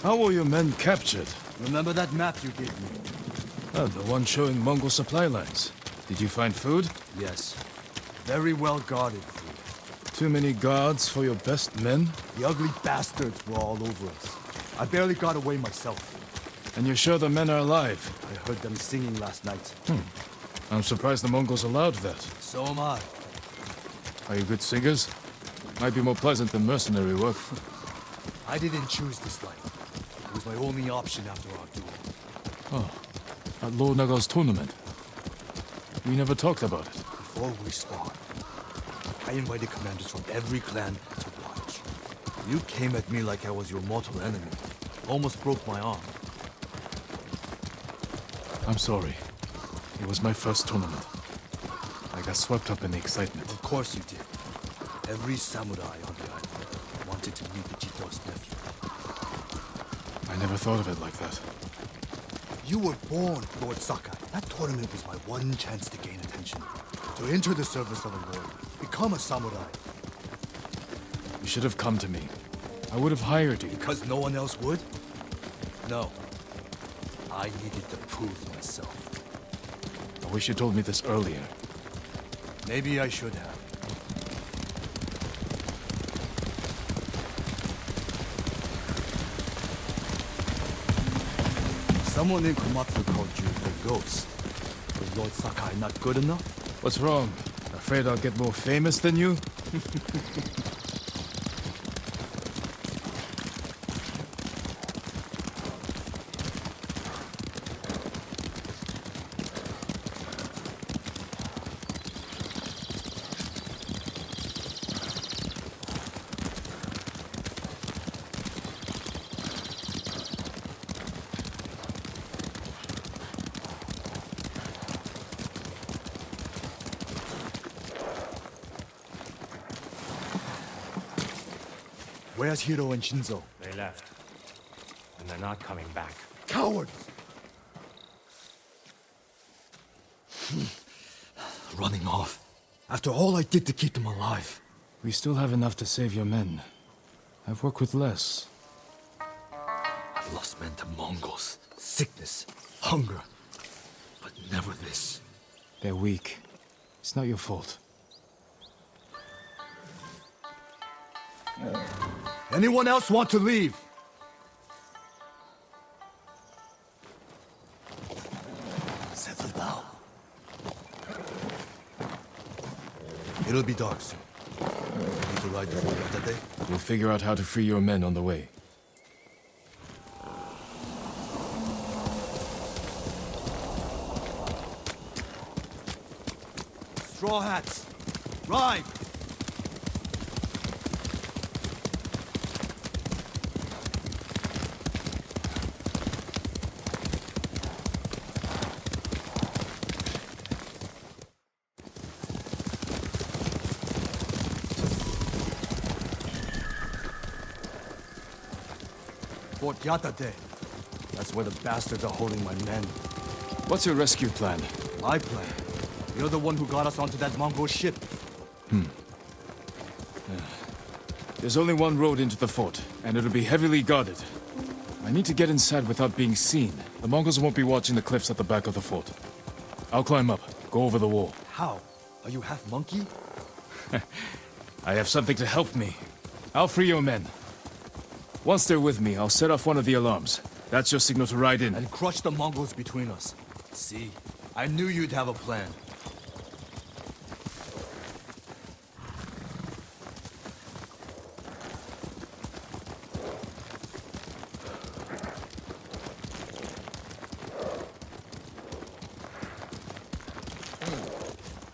How were your men captured? Remember that map you gave me? Oh, the one showing Mongol supply lines. Did you find food? Yes. Very well guarded food. Too many guards for your best men? The ugly bastards were all over us. I barely got away myself. And you're sure the men are alive? I heard them singing last night. I'm surprised the Mongols allowed that. So am I. Are you good singers? Might be more pleasant than mercenary work. I didn't choose this life. It was my only option after our duel. Oh, at Lord Naga's tournament. We never talked about it. Before we sparred, I invited commanders from every clan to watch. You came at me like I was your mortal enemy. Almost broke my arm. I'm sorry. It was my first tournament. I got swept up in the excitement. Of course you did. Every samurai on the island wanted to meet the Chitor's nephew. I never thought of it like that. You were born, Lord Sakai. That tournament was my one chance to gain attention. To enter the service of a lord. Become a samurai. You should have come to me. I would have hired you. Because no one else would? No. I needed to prove myself. I wish you told me this earlier. Maybe I should have. Someone in Komatsu called you the Ghost. Was Lord Sakai not good enough? What's wrong? Afraid I'll get more famous than you? Where's Hiro and Shinzo? They left. And they're not coming back. Cowards! Running off. After all I did to keep them alive. We still have enough to save your men. I've worked with less. I've lost men to Mongols, sickness, hunger. But never this. They're weak. It's not your fault. Anyone else want to leave? Settle down. It'll be dark soon. Need to ride before Yata Day? We'll figure out how to free your men on the way. Straw hats! Ride! Fort Yatate. That's where the bastards are holding my men. What's your rescue plan? My plan? You're the one who got us onto that Mongol ship. There's only one road into the fort, and it'll be heavily guarded. I need to get inside without being seen. The Mongols won't be watching the cliffs at the back of the fort. I'll climb up, go over the wall. How? Are you half monkey? I have something to help me. I'll free your men. Once they're with me, I'll set off one of the alarms. That's your signal to ride in. And crush the Mongols between us. See? I knew you'd have a plan.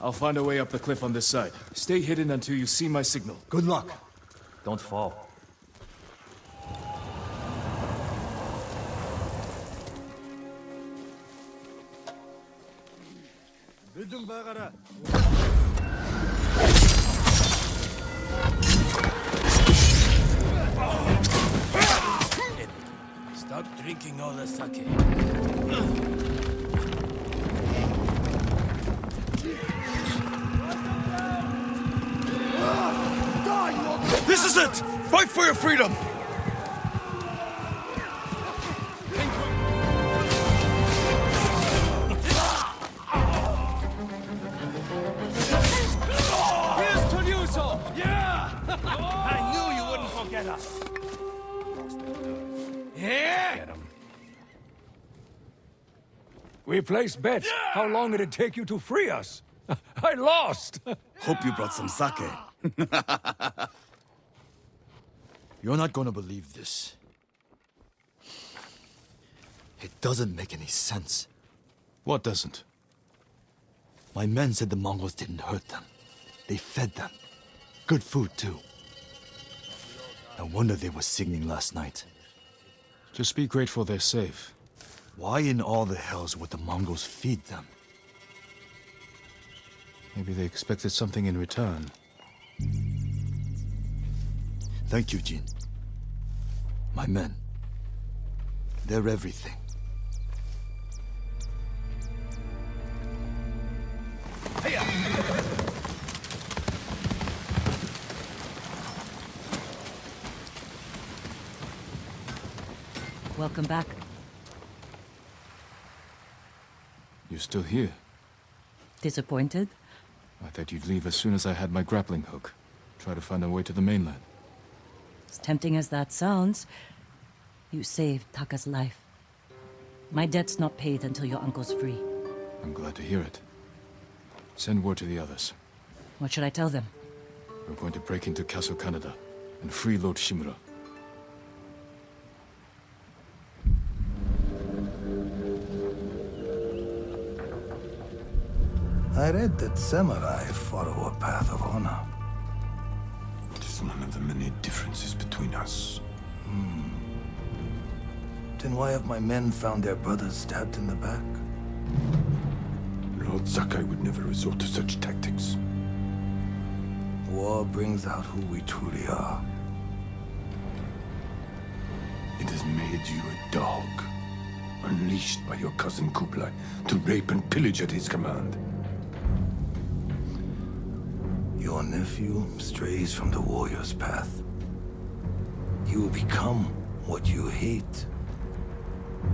I'll find a way up the cliff on this side. Stay hidden until you see my signal. Good luck. Don't fall. Stop drinking all the sake. This is it! Fight for your freedom! Here's Tonyuso! Yeah! I knew you wouldn't forget us. Yeah! Get him. We placed bets. How long did it take you to free us? I lost! Hope you brought some sake. You're not gonna believe this. It doesn't make any sense. What doesn't? My men said the Mongols didn't hurt them. They fed them. Good food, too. No wonder they were singing last night. Just be grateful they're safe. Why in all the hells would the Mongols feed them? Maybe they expected something in return. Thank you, Jin. My men. They're everything. Welcome back. You're still here? Disappointed? I thought you'd leave as soon as I had my grappling hook. Try to find a way to the mainland. As tempting as that sounds, you saved Taka's life. My debt's not paid until your uncle's free. I'm glad to hear it. Send word to the others. What should I tell them? We're going to break into Castle Canada and free Lord Shimura. I read that samurai follow a path of honor. It is one of the many differences between us. Then why have my men found their brothers stabbed in the back? Lord Sakai would never resort to such tactics. War brings out who we truly are. It has made you a dog, unleashed by your cousin Kublai to rape and pillage at his command. Your nephew strays from the warrior's path. He will become what you hate,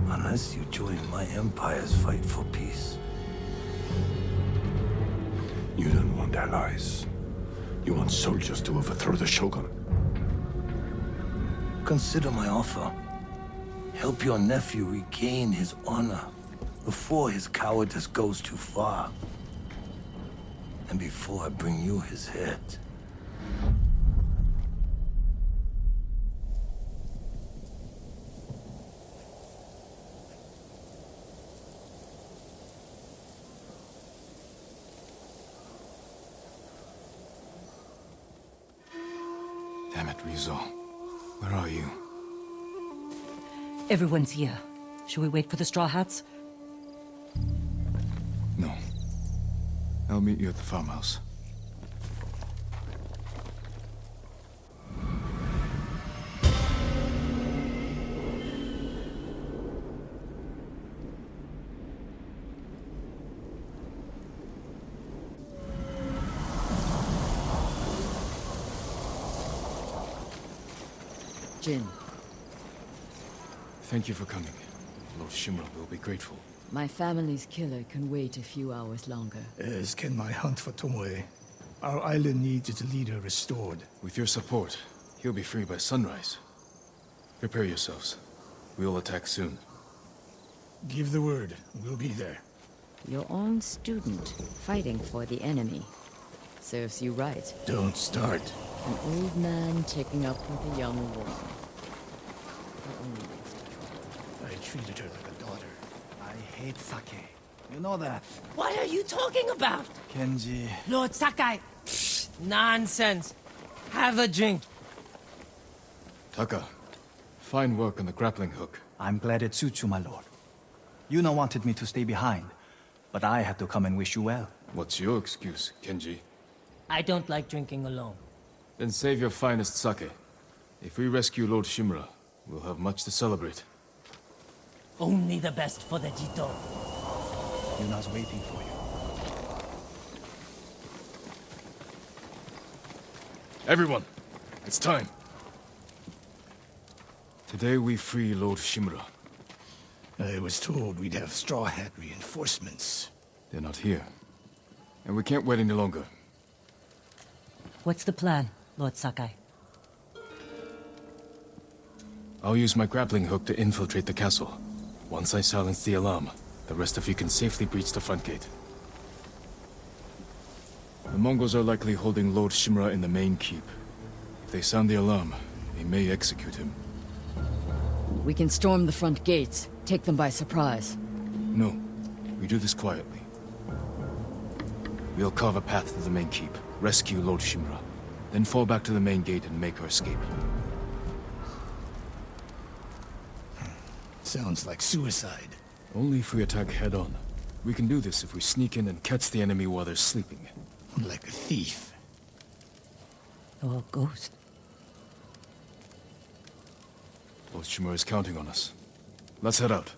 unless you join my empire's fight for peace. You don't want allies. You want soldiers to overthrow the Shogun. Consider my offer. Help your nephew regain his honor. Before his cowardice goes too far. And before I bring you his head. Damn it, Ryuzo. Where are you? Everyone's here. Should we wait for the Straw Hats? No. I'll meet you at the farmhouse. Jin, Thank you for coming. Lord Shimura will be grateful. my family's killer can wait a few hours longer. As can my hunt for Tomoe. Our island needs its leader restored. With your support, he'll be free by sunrise. Prepare yourselves. We'll attack soon. Give the word. We'll be there. Your own student fighting for the enemy. Serves you right. Don't start. An old man taking up with a young woman. Her only I treated her like a daughter. I hate sake. You know that. What are you talking about? Kenji. Lord Sakai. Pfft, nonsense. Have a drink. Taka, fine work on the grappling hook. I'm glad it suits you, my lord. Yuna wanted me to stay behind, but I had to come and wish you well. What's your excuse, Kenji? I don't like drinking alone. Then save your finest sake. If we rescue Lord Shimura, we'll have much to celebrate. Only the best for the Jito. Yuna's waiting for you. Everyone, it's time. Today we free Lord Shimura. I was told we'd have Straw Hat reinforcements. They're not here. And we can't wait any longer. What's the plan, Lord Sakai? I'll use my grappling hook to infiltrate the castle. Once I silence the alarm, the rest of you can safely breach the front gate. The Mongols are likely holding Lord Shimura in the main keep. If they sound the alarm, they may execute him. We can storm the front gates, take them by surprise. No, we do this quietly. We'll carve a path to the main keep, rescue Lord Shimura, then fall back to the main gate and make our escape. Sounds like suicide. Only if we attack head-on. We can do this if we sneak in and catch the enemy while they're sleeping. Like a thief. Or a ghost. Lord Shimura is counting on us. Let's head out.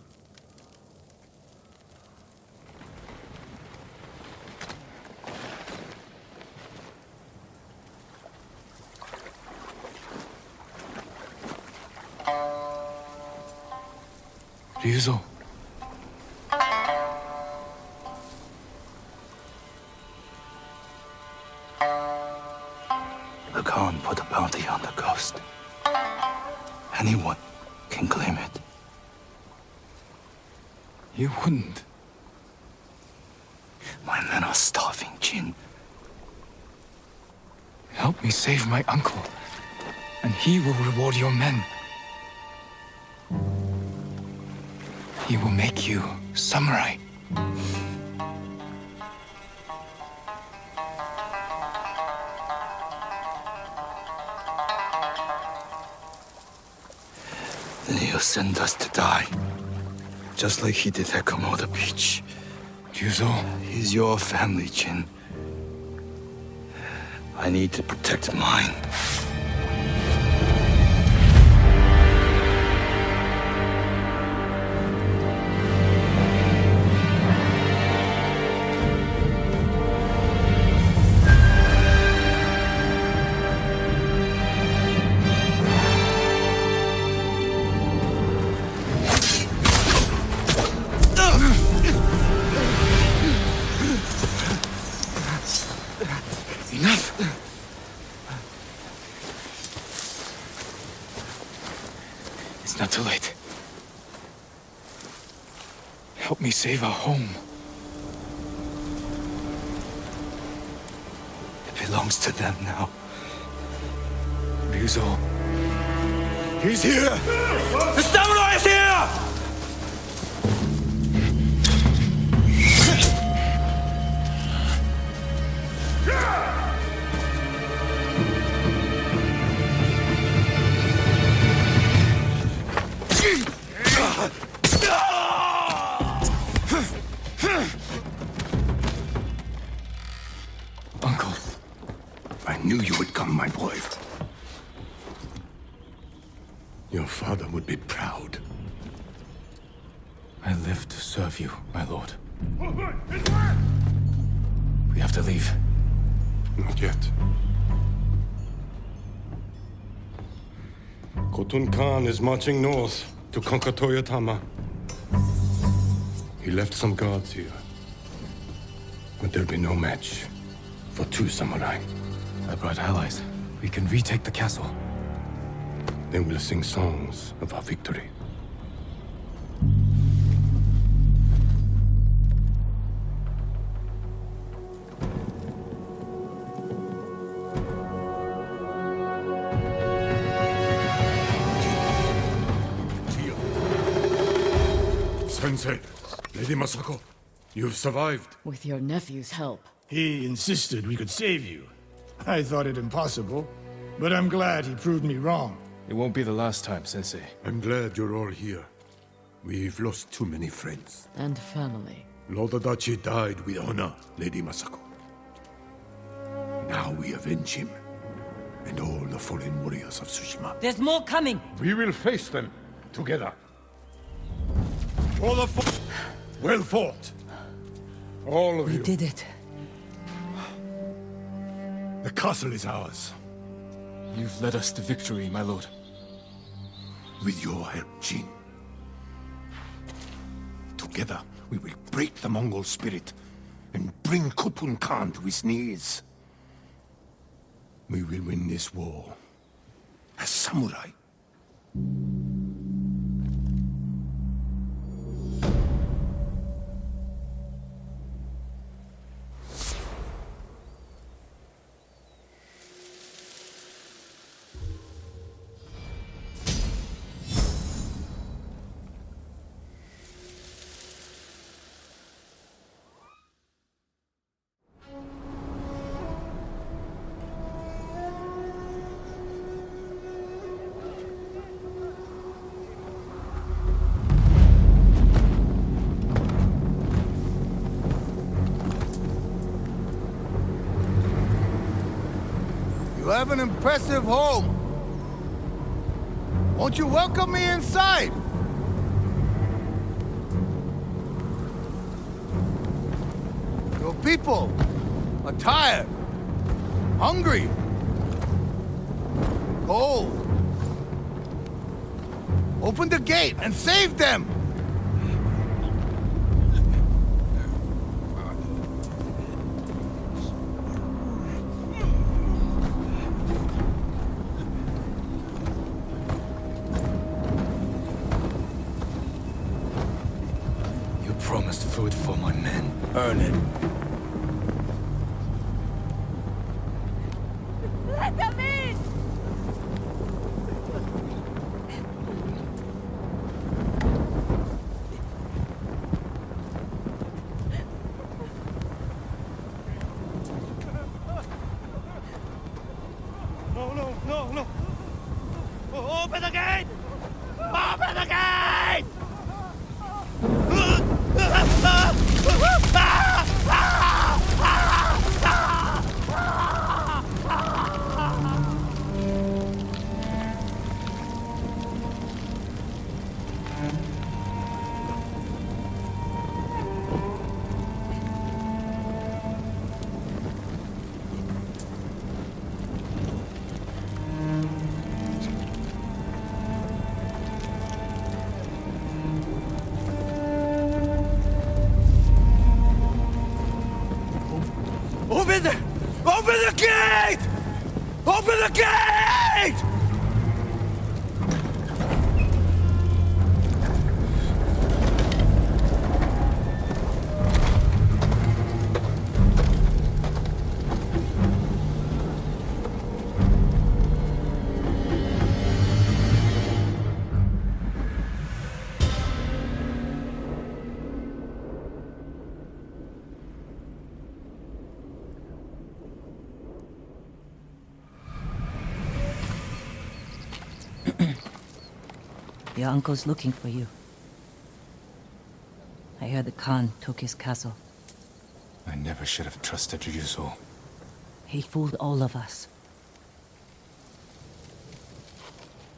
Ryuzo. The Khan put a bounty on the ghost. Anyone can claim it. You wouldn't. My men are starving, Jin. Help me save my uncle, and he will reward your men. He will make you samurai. Then he'll send us to die. Just like he did at Komoda Beach. Ryuzo? He's your family, Jin. I need to protect mine. Enough! It's not too late. Help me save our home. It belongs to them now. Ryuzo. He's here! The samurai is here! Uncle. I knew you would come, my boy. Your father would be proud. I live to serve you, my lord. We have to leave. Not yet. Khotun Khan is marching north to conquer Toyotama. He left some guards here. But there'll be no match for 2 samurai. I brought allies. We can retake the castle. They will sing songs of our victory. Sensei, Lady Masako, you've survived. With your nephew's help. He insisted we could save you. I thought it impossible, but I'm glad he proved me wrong. It won't be the last time, Sensei. I'm glad you're all here. We've lost too many friends. And family. Lord Adachi died with honor, Lady Masako. Now we avenge him, and all the fallen warriors of Tsushima. There's more coming! We will face them together. For the well fought. All of you. We did it. The castle is ours. You've led us to victory, my lord. With your help, Jin. Together, we will break the Mongol spirit and bring Khotun Khan to his knees. We will win this war as samurai. You have an impressive home. Won't you welcome me inside? Your people are tired, hungry, cold. Open the gate and save them! Promised food for my men. Earn it. Let them in! No! Open the gate! Open the gate! Open the gate! Open the gate! Your uncle's looking for you. I hear the Khan took his castle. I never should have trusted Ryuzo. He fooled all of us.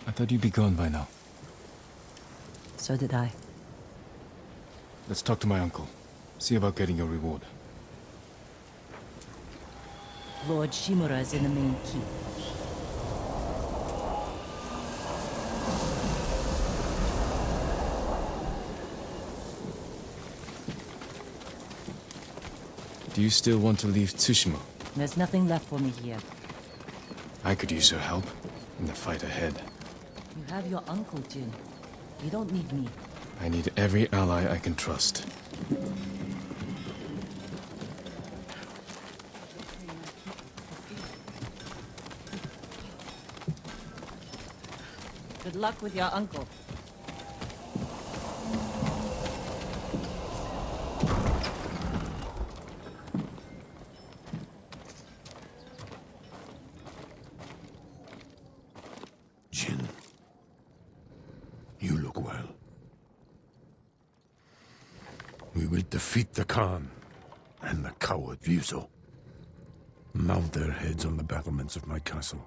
I thought you'd be gone by now. So did I. Let's talk to my uncle. See about getting your reward. Lord Shimura is in the main keep. Do you still want to leave Tsushima? There's nothing left for me here. I could use your help in the fight ahead. You have your uncle, Jin. You don't need me. I need every ally I can trust. Good luck with your uncle. Jin, you look well. We will defeat the Khan and the coward Ryuzo. Mount their heads on the battlements of my castle.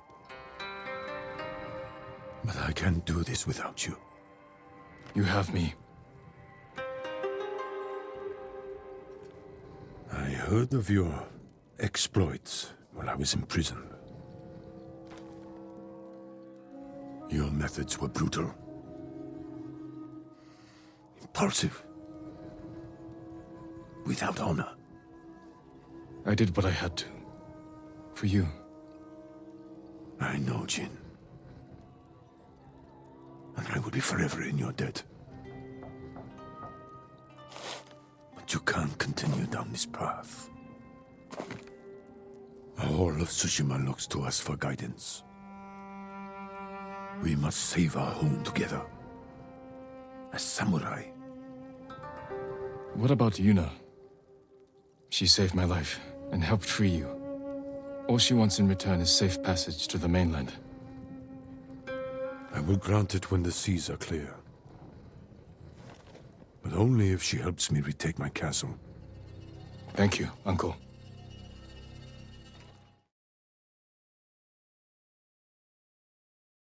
But I can't do this without you. You have me. I heard of your exploits while I was in prison. Your methods were brutal, impulsive, without honor. I did what I had to. For you. I know, Jin. And I will be forever in your debt. But you can't continue down this path. All of Tsushima looks to us for guidance. We must save our home together. As samurai. What about Yuna? She saved my life and helped free you. All she wants in return is safe passage to the mainland. I will grant it when the seas are clear. But only if she helps me retake my castle. Thank you, Uncle.